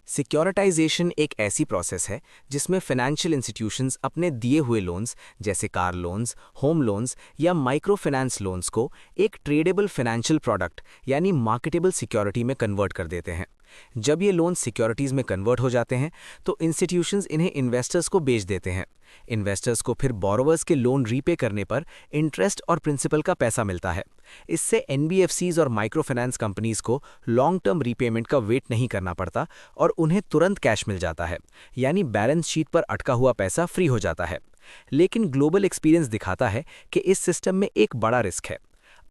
सिक्योरिटाइजेशन एक ऐसी प्रोसेस है जिसमें फाइनेंशियल इंस्टीट्यूशंस अपने दिए हुए लोन्स जैसे कार लोन्स, होम लोन्स या माइक्रो फाइनेंस लोन्स को एक ट्रेडेबल फाइनेंशियल प्रोडक्ट यानी मार्केटेबल सिक्योरिटी में कन्वर्ट कर देते हैं। जब ये लोन सिक्योरिटीज में कन्वर्ट हो जाते हैं तो इंस्टीट्यूशंस इन्हें इन्वेस्टर्स को बेच देते हैं। इन्वेस्टर्स को फिर बोरोवर्स के लोन रीपे करने पर इंटरेस्ट और प्रिंसिपल का पैसा मिलता है। इससे एनबीएफसीज और माइक्रो फाइनेंस कंपनीज को लॉन्ग टर्म रीपेमेंट का वेट नहीं करना पड़ता और उन्हें तुरंत कैश मिल जाता है, यानी बैलेंस शीट पर अटका हुआ पैसा फ्री हो जाता है। लेकिन ग्लोबल एक्सपीरियंस दिखाता है कि इस सिस्टम में एक बड़ा रिस्क है।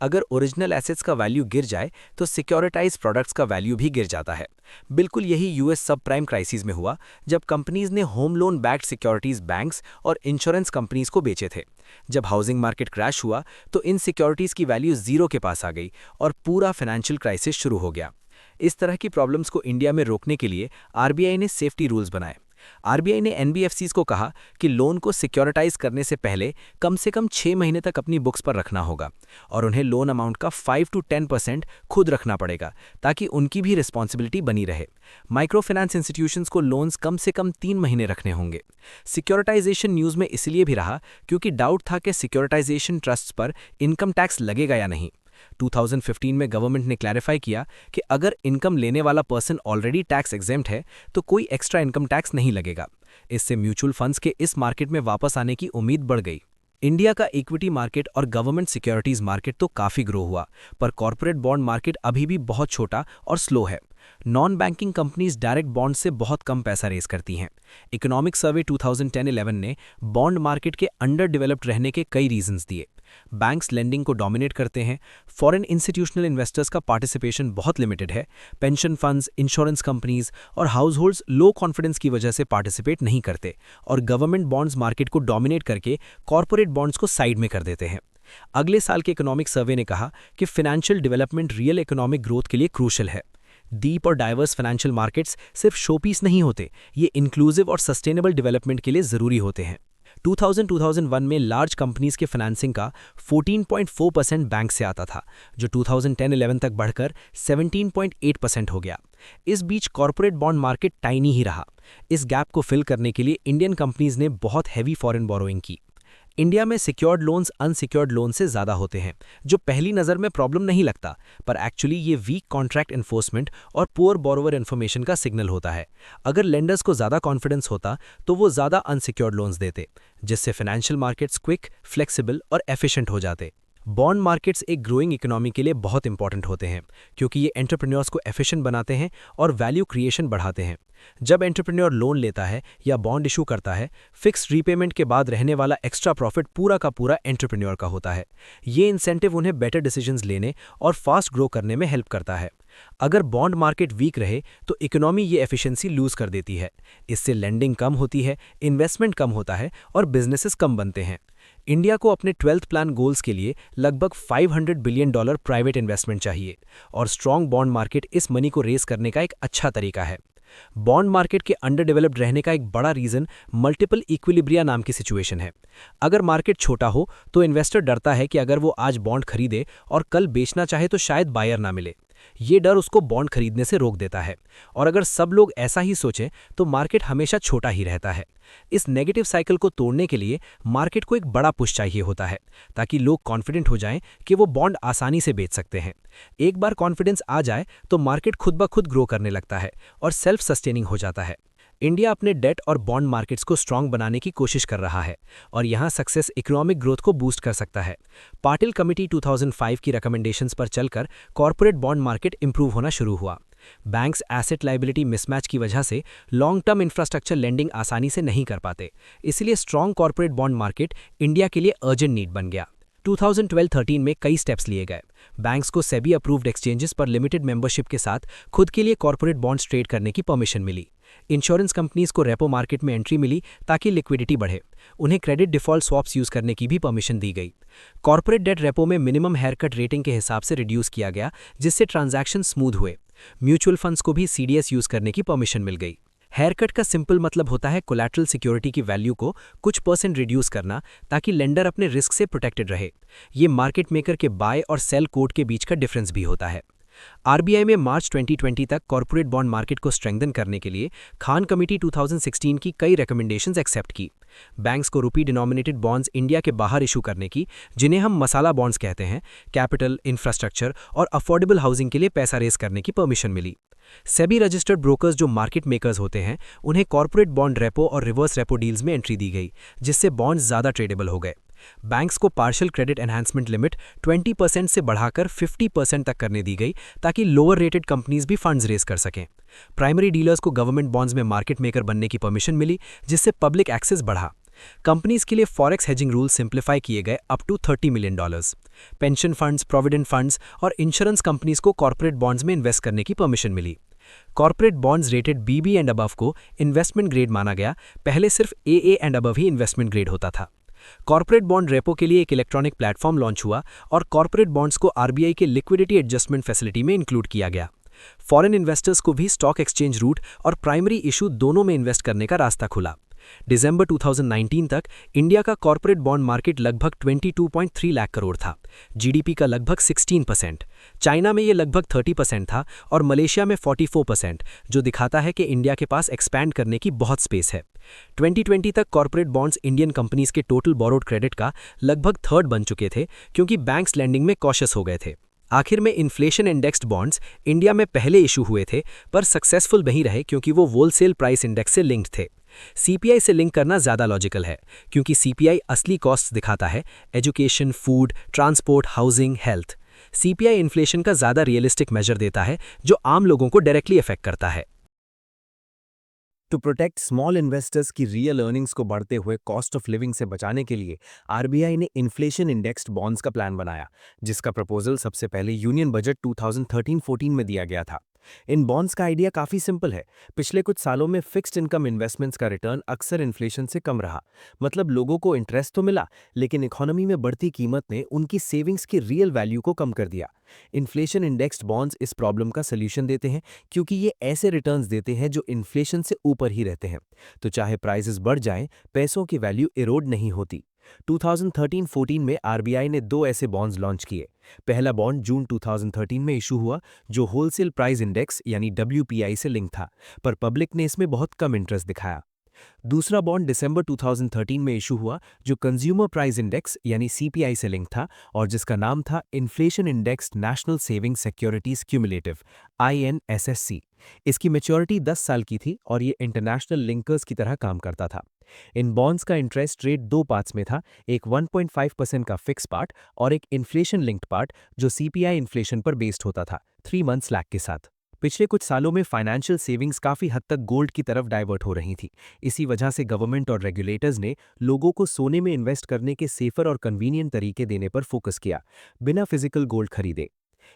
अगर ओरिजिनल एसेट्स का वैल्यू गिर जाए तो सिक्योरिटाइज प्रोडक्ट्स का वैल्यू भी गिर जाता है। बिल्कुल यही यूएस सब प्राइम क्राइसिस में हुआ, जब कंपनीज ने home loan backed securities banks और इंश्योरेंस कंपनीज को बेचे थे। जब हाउसिंग मार्केट क्रैश हुआ तो इन सिक्योरिटीज की वैल्यू जीरो के पास आ गई और पूरा फाइनेंशियल क्राइसिस शुरू हो गया। इस तरह की प्रॉब्लम्स को इंडिया में रोकने के लिए आरबीआई ने सेफ्टी रूल्स बनाए। आरबीआई ने एनबीएफसीज को कहा कि लोन को सिक्योरिटाइज करने से पहले कम से कम 6 महीने तक अपनी बुक्स पर रखना होगा और उन्हें लोन अमाउंट का 5 to 10% खुद रखना पड़ेगा, ताकि उनकी भी रिस्पॉन्सिबिलिटी बनी रहे। माइक्रो फाइनेंस इंस्टीट्यूशंस को लोन्स कम से कम 3 महीने रखने होंगे। सिक्योरिटाइजेशन न्यूज़ में इसलिए भी रहा क्योंकि डाउट था कि सिक्योरिटाइजेशन ट्रस्ट्स पर इनकम टैक्स लगेगा या नहीं। 2015 में गवर्नमेंट ने क्लैरिफाई किया कि अगर इनकम लेने वाला पर्सन ऑलरेडी टैक्स एग्जेम्प्ट है तो कोई एक्स्ट्रा इनकम टैक्स नहीं लगेगा। इससे म्यूचुअल फंड्स के इस मार्केट में वापस आने की उम्मीद बढ़ गई। इंडिया का इक्विटी मार्केट और गवर्नमेंट सिक्योरिटीज मार्केट तो काफ़ी ग्रो हुआ, पर कॉर्पोरेट बॉन्ड मार्केट अभी भी बहुत छोटा और स्लो है। Non banking companies direct bond से बहुत कम पैसा रेज करती हैं। इकोनॉमिक सर्वे 2010-11 ने बॉन्ड मार्केट के अंडर डेवलप्ड रहने के कई रीजंस दिए। बैंक्स लेंडिंग को डोमिनेट करते हैं, फॉरेन इंस्टीट्यूशनल इन्वेस्टर्स का पार्टिसिपेशन बहुत लिमिटेड है, पेंशन फंड्स, इंश्योरेंस कंपनीज और हाउस होल्ड्स लो कॉन्फिडेंस की वजह से पार्टिसिपेट नहीं करते और गवर्नमेंट बॉन्ड्स मार्केट को डोमिनेट करके कॉर्पोरेट बॉन्ड्स को साइड में कर देते हैं। अगले साल के इकोनॉमिक सर्वे ने कहा कि financial development real economic growth के लिए क्रूशल है। डीप और डाइवर्स फाइनेंशियल मार्केट्स सिर्फ शोपीस नहीं होते, ये इंक्लूसिव और सस्टेनेबल डेवलपमेंट के लिए ज़रूरी होते हैं। 2000-2001 में लार्ज कंपनीज के फाइनेंसिंग का 14.4% बैंक से आता था, जो 2010-11 तक बढ़कर 17.8% हो गया। इस बीच कॉर्पोरेट बॉन्ड मार्केट टाइनी ही रहा। इस गैप को फिल करने के लिए इंडियन कंपनीज ने बहुत हैवी फॉरेन बोरोइंग की। इंडिया में सिक्योर्ड लोन्स अनसिक्योर्ड लोन से ज़्यादा होते हैं, जो पहली नज़र में प्रॉब्लम नहीं लगता, पर एक्चुअली ये वीक कॉन्ट्रैक्ट एनफोर्समेंट और पुअर बोरोवर इन्फॉर्मेशन का सिग्नल होता है। अगर लेंडर्स को ज़्यादा कॉन्फिडेंस होता तो वो ज़्यादा अनसिक्योर्ड लोन्स देते, जिससे फाइनेंशियल मार्केट्स क्विक, फ्लेक्सिबल और एफिशिएंट हो जाते। बॉन्ड मार्केट्स एक ग्रोइंग इकोनॉमी के लिए बहुत इंपॉर्टेंट होते हैं, क्योंकि ये एंटरप्रेन्योर्स को एफिशिएंट बनाते हैं और वैल्यू क्रिएशन बढ़ाते हैं। जब एंटरप्रेन्योर लोन लेता है या बॉन्ड इशू करता है, फिक्स रीपेमेंट के बाद रहने वाला एक्स्ट्रा प्रॉफिट पूरा का पूरा एंटरप्रेन्योर का होता है। ये इंसेंटिव उन्हें बेटर डिसीजंस लेने और फास्ट ग्रो करने में हेल्प करता है। अगर बॉन्ड मार्केट वीक रहे तो इकोनॉमी ये एफिशिएंसी लूज कर देती है। इससे लेंडिंग कम होती है, इन्वेस्टमेंट कम होता है और बिजनेसेस कम बनते हैं। इंडिया को अपने 12th प्लान गोल्स के लिए लगभग $500 बिलियन प्राइवेट इन्वेस्टमेंट चाहिए और स्ट्रॉन्ग बॉन्ड मार्केट इस मनी को रेस करने का एक अच्छा तरीका है। बॉन्ड मार्केट के अंडर डेवलप्ड रहने का एक बड़ा रीजन मल्टीपल इक्विलिब्रिया नाम की सिचुएशन है। अगर मार्केट छोटा हो तो इन्वेस्टर डरता है कि अगर वो आज बॉन्ड खरीदे और कल बेचना चाहे तो शायद बायर ना मिले। ये डर उसको बॉन्ड खरीदने से रोक देता है, और अगर सब लोग ऐसा ही सोचें तो मार्केट हमेशा छोटा ही रहता है। इस नेगेटिव साइकिल को तोड़ने के लिए मार्केट को एक बड़ा पुश चाहिए होता है, ताकि लोग कॉन्फिडेंट हो जाएं कि वो बॉन्ड आसानी से बेच सकते हैं। एक बार कॉन्फिडेंस आ जाए तो मार्केट खुद ब खुद ग्रो करने लगता है और सेल्फ सस्टेनिंग हो जाता है। इंडिया अपने डेट और बॉन्ड मार्केट्स को स्ट्रांग बनाने की कोशिश कर रहा है, और यहाँ सक्सेस इकोनॉमिक ग्रोथ को बूस्ट कर सकता है। पाटिल कमेटी 2005 की रिकमेंडेशंस पर चलकर कॉर्पोरेट बॉन्ड मार्केट इंप्रूव होना शुरू हुआ। बैंक्स एसेट लाइबिलिटी मिसमैच की वजह से लॉन्ग टर्म इंफ्रास्ट्रक्चर लेंडिंग आसानी से नहीं कर पाते, इसलिए strong corporate bond market India के लिए अर्जेंट नीड बन गया। 2012-13 में कई स्टेप्स लिए गए। बैंक्स को सेबी अप्रूव्ड एक्सचेंजेस पर लिमिटेड मेंबरशिप के साथ खुद के लिए कॉर्पोरेट बॉन्ड्स ट्रेड करने की परमिशन मिली। इंश्योरेंस कंपनीज को रेपो मार्केट में एंट्री मिली ताकि लिक्विडिटी बढ़े। उन्हें क्रेडिट डिफॉल्ट स्वैप्स यूज करने की भी परमिशन दी गई। कॉर्पोरेट डेट रेपो में मिनिमम हेयरकट रेटिंग के हिसाब से रिड्यूस किया गया, जिससे ट्रांजैक्शन स्मूथ हुए। म्यूचुअल फंड्स को भी सीडीएस यूज करने की परमिशन मिल गई। हेयरकट का सिंपल मतलब होता है कोलैटरल सिक्योरिटी की वैल्यू को कुछ % रिड्यूस करना, ताकि लेंडर अपने रिस्क से प्रोटेक्टेड रहे। ये मार्केट मेकर के बाय और सेल कोड के बीच का डिफरेंस भी होता है। आरबीआई में मार्च 2020 तक कॉर्पोरेट बॉन्ड मार्केट को स्ट्रेंथन करने के लिए खान कमेटी 2016 की कई रिकमेंडेशंस एक्सेप्ट की। बैंक्स को रुपी डिनोमिनेटेड बॉन्ड्स इंडिया के बाहर इशू करने की, जिन्हें हम मसाला बॉन्ड्स कहते हैं, कैपिटल, इंफ्रास्ट्रक्चर और अफोर्डेबल हाउसिंग के लिए पैसा रेज करने की परमिशन मिली। सेबी रजिस्टर्ड ब्रोकर्स जो मार्केट मेकर्स होते हैं, उन्हें कॉर्पोरेट बॉन्ड रेपो और रिवर्स रेपो डील्स में एंट्री दी गई, जिससे बॉन्ड्स ज़्यादा ट्रेडेबल हो गए। बैंक्स को पार्शियल क्रेडिट एनहांसमेंट लिमिट 20% से बढ़ाकर 50% तक करने दी गई, ताकि लोअर रेटेड कंपनीज भी फंड्स रेज कर सकें। प्राइमरी डीलर्स को गवर्नमेंट बॉन्ड्स में मार्केट मेकर बनने की परमिशन मिली, जिससे पब्लिक एक्सेस बढ़ा। कंपनीज के लिए फॉरेक्स हेजिंग रूल सिंप्लीफाई किए गए up to $30 million. Pension funds, provident funds और इंश्योरेंस कंपनीज को कॉर्पोरेट बॉन्ड्स में इन्वेस्ट करने की परमिशन मिली। Corporate bonds rated BB and above को इन्वेस्टमेंट ग्रेड माना गया, पहले सिर्फ AA एंड अबव ही इन्वेस्टमेंट ग्रेड होता था। कॉर्पोरेट बॉन्ड रेपो के लिए एक इलेक्ट्रॉनिक प्लेटफॉर्म लॉन्च हुआ और कॉर्पोरेट बॉन्ड्स को आरबीआई के लिक्विडिटी एडजस्टमेंट फैसिलिटी में इंक्लूड किया गया। फॉरेन इन्वेस्टर्स को भी स्टॉक एक्सचेंज रूट और प्राइमरी इशू दोनों में इन्वेस्ट करने का रास्ता खुला। दिसंबर 2019 तक इंडिया का कॉर्पोरेट बॉन्ड मार्केट लगभग 22.3 लाख करोड़ था, जीडीपी का लगभग 16%। चाइना में ये लगभग 30% था और मलेशिया में 44%, जो दिखाता है कि इंडिया के पास एक्सपैंड करने की बहुत स्पेस है। 2020 तक कॉर्पोरेट बॉन्ड्स इंडियन कंपनीज के टोटल बोरोड क्रेडिट का लगभग थर्ड बन चुके थे, क्योंकि बैंक्स लैंडिंग में कॉशियस हो गए थे। आखिर में इन्फ्लेशन इंडेक्स्ड बॉन्ड्स इंडिया में पहले इशू हुए थे, पर सक्सेसफुल नहीं रहे क्योंकि वो होलसेल प्राइस इंडेक्स से लिंक्ड थे। सीपीआई से लिंक करना ज़्यादा लॉजिकल है, क्योंकि सीपीआई असली कॉस्ट दिखाता है, education, food, transport, housing, health. CPI inflation का ज़्यादा रियलिस्टिक मेजर देता है, जो आम लोगों को डायरेक्टली अफेक्ट करता है। टू प्रोटेक्ट स्मॉल इन्वेस्टर्स की रियल अर्निंग्स को बढ़ते हुए कॉस्ट ऑफ लिविंग से बचाने के लिए आरबीआई ने इन्फ्लेशन इंडेक्स्ड बॉन्ड्स का प्लान बनाया, जिसका प्रपोजल सबसे पहले यूनियन बजट 2013-14 में दिया गया था। इन बॉन्ड्स का आइडिया काफ़ी सिंपल है। पिछले कुछ सालों में फिक्स्ड इनकम इन्वेस्टमेंट्स का रिटर्न अक्सर इन्फ्लेशन से कम रहा। मतलब लोगों को इंटरेस्ट तो मिला, लेकिन इकोनॉमी में बढ़ती कीमत ने उनकी सेविंग्स की रियल वैल्यू को कम कर दिया। इन्फ्लेशन इंडेक्स्ड बॉन्ड्स इस प्रॉब्लम का सल्यूशन देते हैं, क्योंकि ये ऐसे रिटर्न्स देते हैं जो इन्फ्लेशन से ऊपर ही रहते हैं। तो चाहे प्राइसेस बढ़ जाएं, पैसों की वैल्यू इरोड नहीं होती। 2013-14 में आरबीआई ने 2 ऐसे बॉन्ड्स लॉन्च किए। पहला बॉन्ड जून 2013 में इशू हुआ, जो होलसेल प्राइस इंडेक्स यानी WPI से लिंक था, पर पब्लिक ने इसमें बहुत कम इंटरेस्ट दिखाया। दूसरा बॉन्ड दिसंबर 2013 में इशू हुआ, जो कंज्यूमर प्राइस इंडेक्स यानी CPI से लिंक था और जिसका नाम था inflation indexed national saving securities cumulative INSSC। इसकी मैच्योरिटी 10 साल की थी और ये इंटरनेशनल लिंकर्स की तरह काम करता था। इन बॉन्ड्स का इंटरेस्ट रेट 2 पार्ट्स में था, एक 1.5% का फिक्स पार्ट और एक इन्फ्लेशन लिंक्ड पार्ट जो CPI इन्फ्लेशन पर बेस्ड होता था, 3 मंथ्स लैग के साथ। पिछले कुछ सालों में फाइनेंशियल सेविंग्स काफ़ी हद तक गोल्ड की तरफ डाइवर्ट हो रही थी। इसी वजह से गवर्नमेंट और रेगुलेटर्स ने लोगों को सोने में इन्वेस्ट करने के सेफर और कन्वीनियंट तरीके देने पर फोकस किया, बिना फिजिकल गोल्ड खरीदे।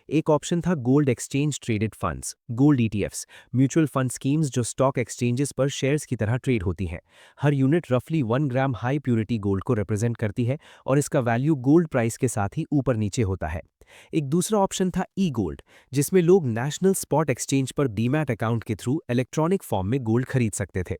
एक ऑप्शन था gold exchange traded funds, gold ETFs, mutual fund schemes जो स्टॉक एक्सचेंजेस पर शेयर्स की तरह ट्रेड होती हैं। हर यूनिट रफली 1 ग्राम हाई प्योरिटी गोल्ड को रिप्रेजेंट करती है और इसका वैल्यू गोल्ड प्राइस के साथ ही ऊपर नीचे होता है। एक दूसरा ऑप्शन था E-गोल्ड, जिसमें लोग नेशनल स्पॉट एक्सचेंज पर डीमैट अकाउंट के थ्रू इलेक्ट्रॉनिक फॉर्म में गोल्ड खरीद सकते थे।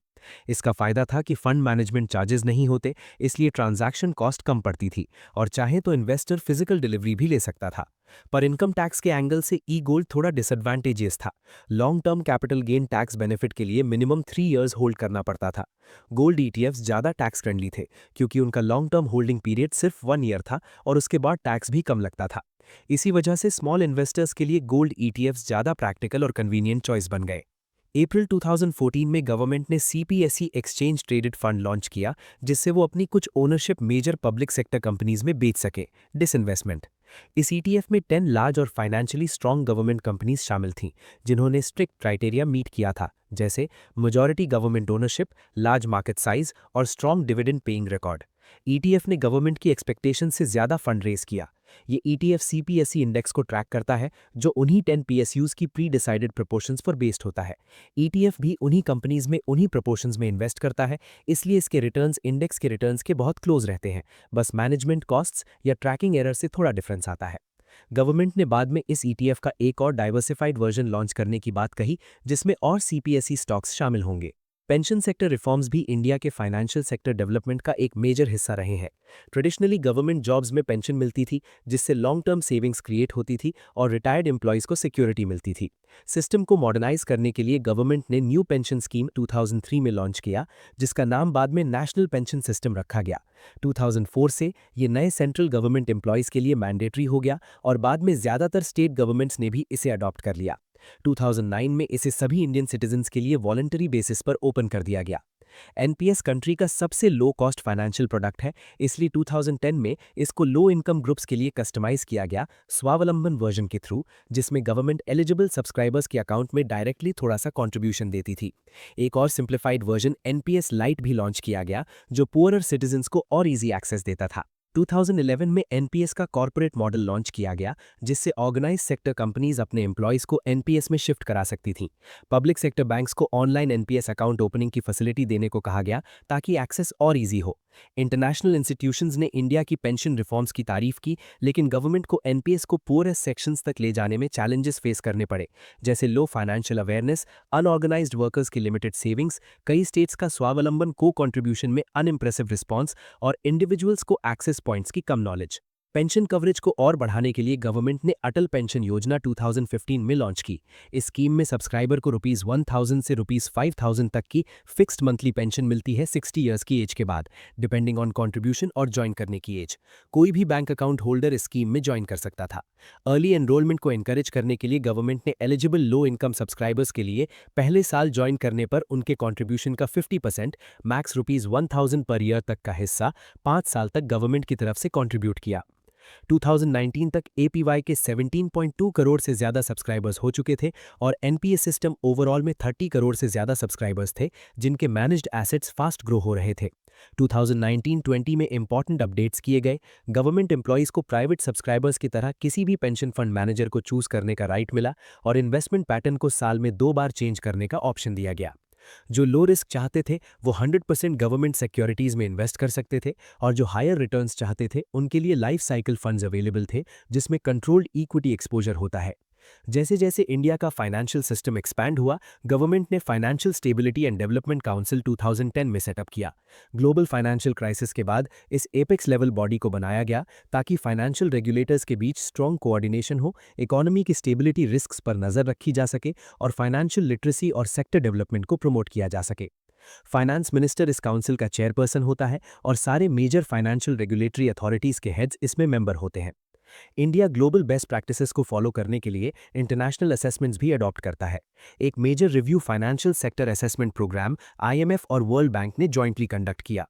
इसका फायदा था कि फंड मैनेजमेंट चार्जेस नहीं होते, इसलिए ट्रांजैक्शन कॉस्ट कम पड़ती थी और चाहे तो इन्वेस्टर फिजिकल डिलीवरी भी ले सकता था। पर इनकम टैक्स के एंगल से ई गोल्ड थोड़ा डिसएडवांटेजेस था। Long term capital gain tax benefit के लिए मिनिमम 3 इयर्स होल्ड करना पड़ता था। गोल्ड ईटीएफ्स ज़्यादा टैक्स फ्रेंडली थे क्योंकि उनका लॉन्ग टर्म होल्डिंग पीरियड सिर्फ 1 ईयर था और उसके बाद टैक्स भी कम लगता था। इसी वजह से स्मॉल इन्वेस्टर्स के लिए गोल्ड ईटीएफ्स ज़्यादा प्रैक्टिकल और कन्वीनियंट चॉइस बन गए। अप्रैल 2014 में गवर्नमेंट ने CPSE exchange traded fund launch किया, जिससे वो अपनी कुछ ownership major public sector companies में बेच सके, डिसइन्वेस्टमेंट। इस ईटीएफ में 10 लार्ज और फाइनेंशियली स्ट्रांग गवर्नमेंट कंपनीज शामिल थीं, जिन्होंने स्ट्रिक्ट क्राइटेरिया मीट किया था, जैसे majority government ownership, large market size और strong dividend paying record. ETF ने गवर्नमेंट की एक्सपेक्टेशन से ज्यादा फंड रेज किया। ये ईटीएफ सीपीएसई इंडेक्स को ट्रैक करता है, जो उन्हीं 10 पीएसयूज की प्री डिसाइडेड प्रोपोर्शंस पर बेस्ड होता है। ईटीएफ भी उन्हीं कंपनीज में उन्हीं प्रोपोर्शंस में इन्वेस्ट करता है, इसलिए इसके रिटर्न्स इंडेक्स के रिटर्न्स के बहुत क्लोज रहते हैं। बस मैनेजमेंट कॉस्ट्स या ट्रैकिंग एरर से थोड़ा डिफरेंस आता है। गवर्नमेंट ने बाद में इस ईटीएफ का एक और डाइवर्सिफाइड वर्जन लॉन्च करने की बात कही, जिसमें और सीपीएसई स्टॉक्स शामिल होंगे। पेंशन सेक्टर रिफॉर्म्स भी इंडिया के फाइनेंशियल सेक्टर डेवलपमेंट का एक मेजर हिस्सा रहे हैं। ट्रेडिशनली गवर्नमेंट जॉब्स में पेंशन मिलती थी, जिससे लॉन्ग टर्म सेविंग्स क्रिएट होती थी और रिटायर्ड एम्प्लॉयज़ को सिक्योरिटी मिलती थी। सिस्टम को मॉडर्नाइज करने के लिए गवर्नमेंट ने न्यू पेंशन स्कीम 2003 में लॉन्च किया, जिसका नाम बाद में नेशनल पेंशन सिस्टम रखा गया। 2004 से ये नए सेंट्रल गवर्नमेंट एम्प्लॉयज़ के लिए मैंडेटरी हो गया और बाद में ज़्यादातर स्टेट गवर्नमेंट्स ने भी इसे अडॉप्ट कर लिया। 2009 में इसे सभी इंडियन सिटीजन्स के लिए वॉलंटरी बेसिस पर ओपन कर दिया गया। एनपीएस कंट्री का सबसे लो कॉस्ट फाइनेंशियल प्रोडक्ट है, इसलिए 2010 में इसको लो इनकम ग्रुप्स के लिए कस्टमाइज किया गया स्वावलंबन वर्जन के थ्रू, जिसमें गवर्नमेंट एलिजिबल सब्सक्राइबर्स के अकाउंट में डायरेक्टली थोड़ा सा कंट्रीब्यूशन देती थी। एक और सिंप्लीफाइड वर्जन एनपीएस लाइट भी लॉन्च किया गया, जो पुअरर सिटीजन्स को और ईजी एक्सेस देता था। 2011 में एनपीएस का कॉर्पोरेट मॉडल लॉन्च किया गया, जिससे ऑर्गेनाइज सेक्टर कंपनीज अपने एम्प्लॉयज़ को एनपीएस में शिफ्ट करा सकती थीं। पब्लिक सेक्टर बैंक्स को ऑनलाइन एनपीएस अकाउंट ओपनिंग की फैसिलिटी देने को कहा गया, ताकि एक्सेस और इजी हो। इंटरनेशनल इंस्टीट्यूशंस ने इंडिया की पेंशन रिफॉर्म्स की तारीफ की, लेकिन गवर्नमेंट को एनपीएस को पुअरेस्ट सेक्शंस तक ले जाने में चैलेंजेस फेस करने पड़े, जैसे लो फाइनेंशियल अवेयरनेस, अनऑर्गेनाइज्ड वर्कर्स की लिमिटेड सेविंग्स, कई स्टेट्स का स्वावलंबन को कंट्रीब्यूशन में अनइम्प्रेसिव रिस्पॉन्स और इंडिविजुअल्स को एक्सेस पॉइंट्स की कम नॉलेज। पेंशन कवरेज को और बढ़ाने के लिए गवर्नमेंट ने अटल पेंशन योजना 2015 में लॉन्च की। इस स्कीम में सब्सक्राइबर को ₹1000 से ₹5000 तक की फिक्स्ड मंथली पेंशन मिलती है 60 इयर्स की एज के बाद, डिपेंडिंग ऑन कंट्रीब्यूशन और ज्वाइन करने की एज। कोई भी बैंक अकाउंट होल्डर इस स्कीम में ज्वाइन कर सकता था। अर्ली एनरोलमेंट को एनकरेज करने के लिए गवर्नमेंट ने एलिजिबल लो इनकम सब्सक्राइबर्स के लिए पहले साल ज्वाइन करने पर उनके कंट्रीब्यूशन का 50% मैक्स ₹1000 पर ईयर तक का हिस्सा 5 साल तक गवर्नमेंट की तरफ से कंट्रीब्यूट किया। 2019 तक एपीवाई के 17.2 करोड़ से ज्यादा सब्सक्राइबर्स हो चुके थे और एनपीएस सिस्टम ओवरऑल में 30 करोड़ से ज्यादा सब्सक्राइबर्स थे, जिनके मैनेज्ड एसेट्स फास्ट ग्रो हो रहे थे। 2019-20 में इंपॉर्टेंट अपडेट्स किए गए। गवर्नमेंट एम्प्लॉयज़ को प्राइवेट सब्सक्राइबर्स की तरह किसी भी पेंशन फंड मैनेजर को चूज करने का राइट मिला और इन्वेस्टमेंट पैटर्न को साल में 2 बार चेंज करने का ऑप्शन दिया गया। जो लो रिस्क चाहते थे वो 100% गवर्नमेंट सिक्योरिटीज में इन्वेस्ट कर सकते थे, और जो हायर रिटर्न्स चाहते थे उनके लिए लाइफ साइकिल फंड्स अवेलेबल थे, जिसमें कंट्रोल्ड इक्विटी एक्सपोजर होता है। जैसे जैसे इंडिया का फाइनेंशियल सिस्टम एक्सपैंड हुआ, गवर्नमेंट ने financial stability and development council 2010 में सेटअप किया। ग्लोबल फाइनेंशियल क्राइसिस के बाद इस एपेक्स लेवल बॉडी को बनाया गया ताकि फाइनेंशियल रेगुलेटर्स के बीच स्ट्रॉन्ग कोऑर्डिनेशन हो, इकोनॉमी की स्टेबिलिटी रिस्क्स पर नजर रखी जा सके और फाइनेंशियल लिटरेसी और सेक्टर डेवलपमेंट को प्रमोट किया जा सके। फाइनेंस मिनिस्टर इस काउंसिल का चेयरपर्सन होता है और सारे मेजर फाइनेंशियल रेगुलेटरी अथॉरिटीज के हेड्स इसमें मेंबर होते हैं। इंडिया ग्लोबल बेस्ट प्रैक्टिसेस को फॉलो करने के लिए इंटरनेशनल असेसमेंट्स भी अडॉप्ट करता है। एक major review financial sector assessment program IMF और वर्ल्ड बैंक ने जॉइंटली कंडक्ट किया।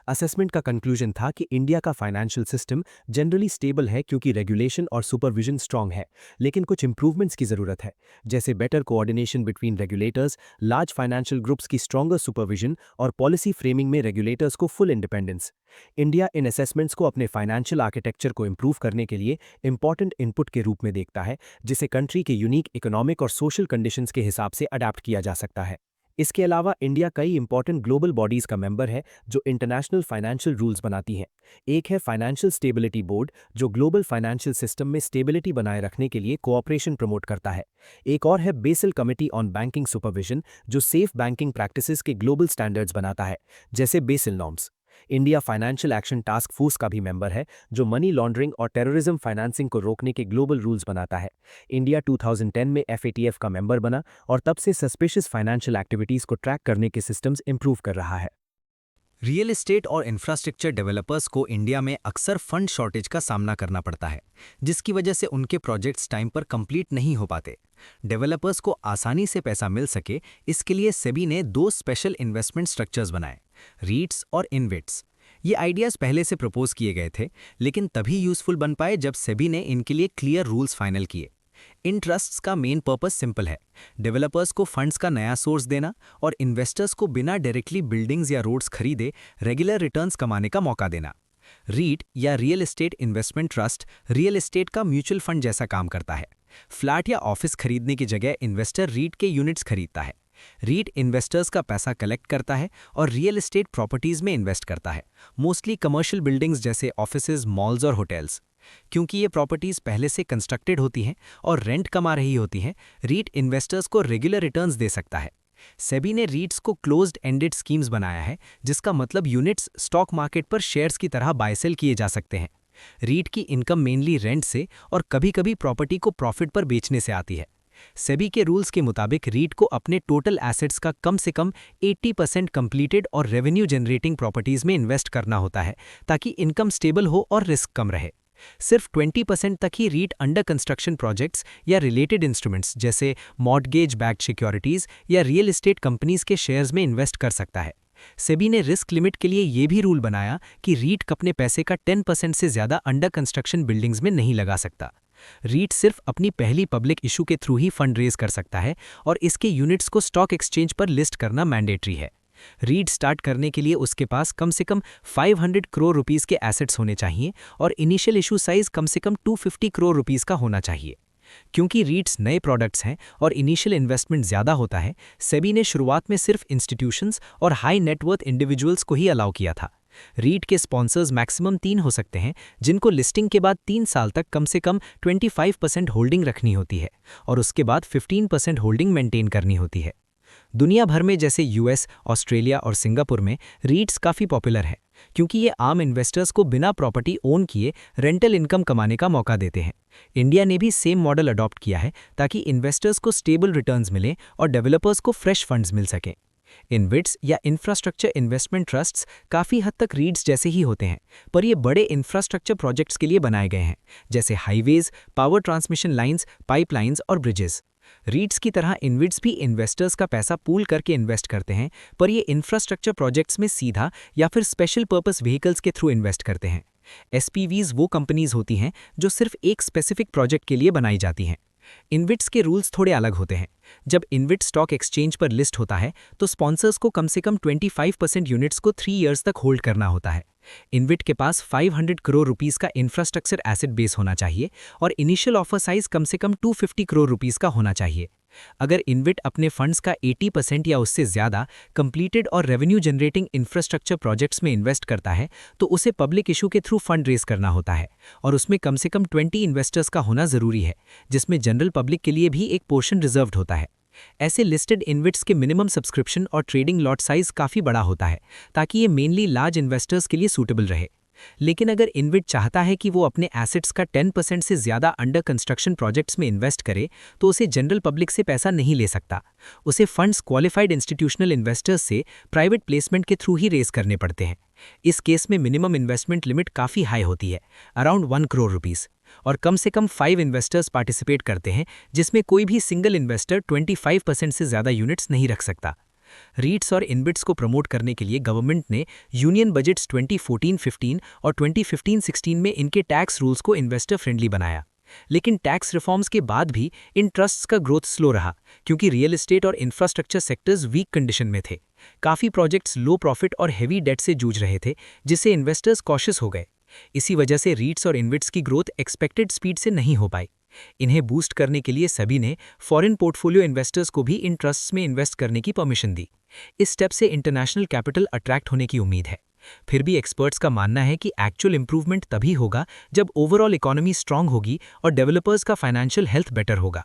असेसमेंट का कंक्लूजन था कि इंडिया का फाइनेंशियल सिस्टम जनरली स्टेबल है क्योंकि रेगुलेशन और सुपरविजन स्ट्रांग है, लेकिन कुछ इंप्रूवमेंट्स की जरूरत है, जैसे better coordination between regulators, large financial groups की स्ट्रॉन्गर सुपरविजन और पॉलिसी फ्रेमिंग में रेगुलेटर्स को full independence. India in assessments को अपने फाइनेंशियल आर्किटेक्चर को इंप्रूव करने के लिए इंपॉर्टेंट इनपुट के रूप में देखता है, जिसे कंट्री के यूनिक इकोनॉमिक और सोशल कंडीशंस के हिसाब से अडैप्ट किया जा सकता है। इसके अलावा इंडिया कई इंपॉर्टेंट ग्लोबल बॉडीज का मेंबर है जो इंटरनेशनल फाइनेंशियल रूल्स बनाती हैं। एक है फाइनेंशियल स्टेबिलिटी बोर्ड जो ग्लोबल फाइनेंशियल सिस्टम में स्टेबिलिटी बनाए रखने के लिए कोऑपरेशन प्रमोट करता है। एक और है Basel committee on banking supervision जो सेफ बैंकिंग प्रैक्टिसेस के ग्लोबल स्टैंडर्ड्स बनाता है, जैसे Basel norms. India financial action task force का भी मेंबर है जो मनी लॉन्ड्रिंग और टेररिज्म फाइनेंसिंग को रोकने के ग्लोबल रूल्स बनाता है। इंडिया 2010 में FATF का मेंबर बना और तब से सस्पिशियस फाइनेंशियल एक्टिविटीज को ट्रैक करने के सिस्टम्स इंप्रूव कर रहा है। रियल एस्टेट और इंफ्रास्ट्रक्चर डेवलपर्स को इंडिया में अक्सर फंड शॉर्टेज का सामना करना पड़ता है, जिसकी वजह से उनके प्रोजेक्ट्स टाइम पर कंप्लीट नहीं हो पाते। डेवलपर्स को आसानी से पैसा मिल सके, इसके लिए सेबी ने 2 स्पेशल इन्वेस्टमेंट स्ट्रक्चर्स बनाए, रीट्स और इनविट्स। ये आइडियाज़ पहले से प्रपोज किए गए थे, लेकिन तभी यूजफुल बन पाए जब सेबी ने इनके लिए क्लियर रूल्स फाइनल किए। इन ट्रस्ट्स का मेन पर्पस सिंपल है, डेवलपर्स को फंड्स का नया सोर्स देना और इन्वेस्टर्स को बिना डायरेक्टली बिल्डिंग्स या रोड्स खरीदे रेगुलर रिटर्न्स कमाने का मौका देना। रीट या real estate investment trust real estate का म्यूचुअल फंड जैसा काम करता है। फ्लैट या ऑफिस खरीदने की जगह इन्वेस्टर रीट के यूनिट्स खरीदता है। रीट इन्वेस्टर्स का पैसा कलेक्ट करता है और रियल एस्टेट प्रॉपर्टीज में इन्वेस्ट करता है, मोस्टली कमर्शियल बिल्डिंग्स जैसे ऑफिसेज, मॉल्स और होटल्स। क्योंकि ये प्रॉपर्टीज पहले से कंस्ट्रक्टेड होती हैं और रेंट कमा रही होती हैं, रीट इन्वेस्टर्स को रेगुलर रिटर्न्स दे सकता है। सेबी ने रीट्स को क्लोज्ड एंडेड स्कीम्स बनाया है, जिसका मतलब यूनिट्स स्टॉक मार्केट पर शेयर्स की तरह बाय सेल किए जा सकते हैं। रीट की इनकम मेनली रेंट से और कभी-कभी प्रॉपर्टी को प्रॉफिट पर बेचने से आती है। सेबी के रूल्स के मुताबिक रीट को अपने टोटल एसेट्स का कम से कम 80% कंप्लीटेड और रेवेन्यू जनरेटिंग प्रॉपर्टीज में इन्वेस्ट करना होता है, ताकि इनकम स्टेबल हो और रिस्क कम रहे। सिर्फ 20% तक ही रीट अंडर कंस्ट्रक्शन प्रोजेक्ट्स या रिलेटेड इंस्ट्रूमेंट्स जैसे मॉर्टगेज बैक्ड सिक्योरिटीज या रियल एस्टेट कंपनीज के शेयर्स में इन्वेस्ट कर सकता है। सेबी ने रिस्क लिमिट के लिए ये भी रूल बनाया कि रीट अपने पैसे का 10% से ज़्यादा अंडर कंस्ट्रक्शन बिल्डिंग्स में नहीं लगा सकता। रीट सिर्फ अपनी पहली पब्लिक इशू के थ्रू ही फंड रेज कर सकता है और इसके यूनिट्स को स्टॉक एक्सचेंज पर लिस्ट करना मैंडेटरी है। रीट स्टार्ट करने के लिए उसके पास कम से कम 500 करोड़ रुपीस के एसेट्स होने चाहिए और इनिशियल इशू साइज कम से कम 250 करोड़ रुपीस का होना चाहिए। क्योंकि रीट्स नए प्रोडक्ट्स हैं और इनिशियल इन्वेस्टमेंट ज़्यादा होता है, सेबी ने शुरुआत में सिर्फ इंस्टीट्यूशंस और हाई नेटवर्थ इंडिविजुअल्स को ही अलाउ किया था। रीट के स्पॉन्सर्स मैक्सिमम 3 हो सकते हैं, जिनको लिस्टिंग के बाद 3 साल तक कम से कम 25% होल्डिंग रखनी होती है और उसके बाद 15% होल्डिंग मेंटेन करनी होती है। दुनिया भर में जैसे US, ऑस्ट्रेलिया और सिंगापुर में रीट्स काफ़ी पॉपुलर है, क्योंकि ये आम इन्वेस्टर्स को बिना प्रॉपर्टी ओन किए रेंटल इनकम कमाने का मौका देते हैं। इंडिया ने भी सेम मॉडल अडॉप्ट किया है ताकि इन्वेस्टर्स को स्टेबल रिटर्न्स मिलें और डेवलपर्स को फ्रेश फंड्स मिल सकें। इनविट्स या इंफ्रास्ट्रक्चर इन्वेस्टमेंट ट्रस्ट्स काफ़ी हद तक रीट्स जैसे ही होते हैं, पर ये बड़े इंफ्रास्ट्रक्चर प्रोजेक्ट्स के लिए बनाए गए हैं, जैसे highways, power transmission lines, pipelines और ब्रिजेस। रीट्स की तरह इनविट्स भी इन्वेस्टर्स का पैसा पूल करके इन्वेस्ट करते हैं, पर ये इंफ्रास्ट्रक्चर प्रोजेक्ट्स में सीधा या फिर स्पेशल पर्पस व्हीकल्स के थ्रू इन्वेस्ट करते हैं। SPVs वो कंपनीज होती हैं जो सिर्फ एक स्पेसिफिक प्रोजेक्ट के लिए बनाई जाती हैं। इनविट्स के रूल्स थोड़े अलग होते हैं। जब इनविट स्टॉक एक्सचेंज पर लिस्ट होता है तो स्पॉन्सर्स को कम से कम 25% यूनिट्स को 3 इयर्स तक होल्ड करना होता है। इनविट के पास 500 करोड़ रुपीस का इंफ्रास्ट्रक्चर एसेट बेस होना चाहिए और इनिशियल ऑफर साइज कम से कम 250 करोड़ रुपीस का होना चाहिए। अगर इनविट अपने फंड्स का 80% या उससे ज़्यादा कंप्लीटेड और रेवेन्यू जनरेटिंग इंफ्रास्ट्रक्चर प्रोजेक्ट्स में इन्वेस्ट करता है तो उसे पब्लिक इशू के थ्रू फंड रेज करना होता है और उसमें कम से कम 20 इन्वेस्टर्स का होना ज़रूरी है, जिसमें जनरल पब्लिक के लिए भी एक पोर्शन रिजर्व्ड होता है। ऐसे लिस्टेड इनविट्स के मिनिमम सब्सक्रिप्शन और ट्रेडिंग लॉट साइज काफ़ी बड़ा होता है ताकि ये मेनली लार्ज इन्वेस्टर्स के लिए सूटेबल रहे। लेकिन अगर इनविट चाहता है कि वो अपने एसेट्स का 10% से ज़्यादा अंडर कंस्ट्रक्शन प्रोजेक्ट्स में इन्वेस्ट करे तो उसे जनरल पब्लिक से पैसा नहीं ले सकता। उसे फंड्स क्वालिफाइड इंस्टीट्यूशनल इन्वेस्टर्स से प्राइवेट प्लेसमेंट के थ्रू ही रेज करने पड़ते हैं। इस केस में मिनिमम इन्वेस्टमेंट लिमिट काफ़ी हाई होती है, अराउंड 1 करोड़ रुपीस, और कम से कम 5 इन्वेस्टर्स पार्टिसिपेट करते हैं, जिसमें कोई भी सिंगल इन्वेस्टर 25% से ज़्यादा यूनिट्स नहीं रख सकता। रीट्स और इनविट्स को प्रमोट करने के लिए गवर्नमेंट ने यूनियन बजट्स 2014-15 और 2015-16 में इनके टैक्स रूल्स को इन्वेस्टर फ्रेंडली बनाया। लेकिन टैक्स रिफॉर्म्स के बाद भी इन ट्रस्ट्स का ग्रोथ स्लो रहा, क्योंकि रियल एस्टेट और इंफ्रास्ट्रक्चर सेक्टर्स वीक कंडीशन में थे। काफ़ी प्रोजेक्ट्स लो प्रॉफिट और हेवी डेट से जूझ रहे थे, जिससे इन्वेस्टर्स कॉशियस हो गए। इसी वजह से रीट्स और इनविट्स की ग्रोथ एक्सपेक्टेड स्पीड से नहीं हो पाई। इन्हें बूस्ट करने के लिए सेबी ने फॉरेन पोर्टफोलियो इन्वेस्टर्स को भी इन ट्रस्ट्स में इन्वेस्ट करने की परमिशन दी। इस स्टेप से इंटरनेशनल कैपिटल अट्रैक्ट होने की उम्मीद है। फिर भी एक्सपर्ट्स का मानना है कि एक्चुअल इंप्रूवमेंट तभी होगा जब ओवरऑल इकोनॉमी स्ट्रांग होगी और डेवलपर्स का फाइनेंशियल हेल्थ बेटर होगा।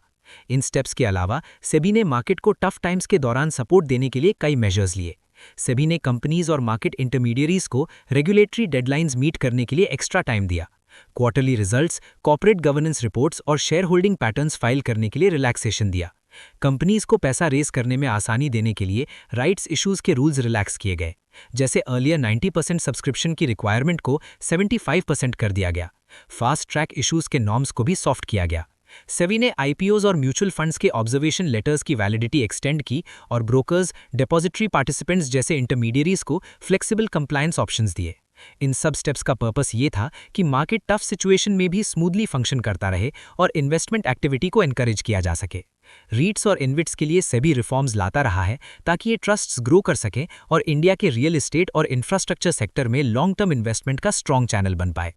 इन स्टेप्स के अलावा सेबी ने मार्केट को टफ टाइम्स के दौरान सपोर्ट देने के लिए कई मेजर्स लिए। सेबी ने कंपनीज और मार्केट इंटरमीडियरीज को रेगुलेटरी डेडलाइंस मीट करने के लिए एक्स्ट्रा टाइम दिया। Quarterly results, corporate governance reports और शेयर होल्डिंग पैटर्न्स फाइल करने के लिए रिलैक्सेशन दिया। कंपनीज को पैसा रेज करने में आसानी देने के लिए राइट्स इश्यूज के रूल्स रिलैक्स किए गए, जैसे अर्लियर 90% सब्सक्रिप्शन की रिक्वायरमेंट को 75% कर दिया गया। फास्ट ट्रैक इश्यूज के नॉर्म्स को भी सॉफ्ट किया गया। सेबी ने आईपीओज और म्यूचुअल फंड्स के ऑब्जर्वेशन लेटर्स की वैलिडिटी एक्सटेंड की और ब्रोकर्स, डिपॉजिटरी पार्टिसिपेंट्स जैसे इंटरमीडियरीज को फ्लेक्सिबल कंप्लायंस ऑप्शंस दिए। इन सब स्टेप्स का पर्पस ये था कि मार्केट टफ सिचुएशन में भी स्मूथली फंक्शन करता रहे और इन्वेस्टमेंट एक्टिविटी को एनकरेज किया जा सके। रीट्स और इन्विट्स के लिए सेबी रिफॉर्म्स लाता रहा है ताकि ये ट्रस्ट्स ग्रो कर सकें और इंडिया के रियल एस्टेट और इंफ्रास्ट्रक्चर सेक्टर में लॉन्ग टर्म इन्वेस्टमेंट का स्ट्रॉन्ग चैनल बन पाए।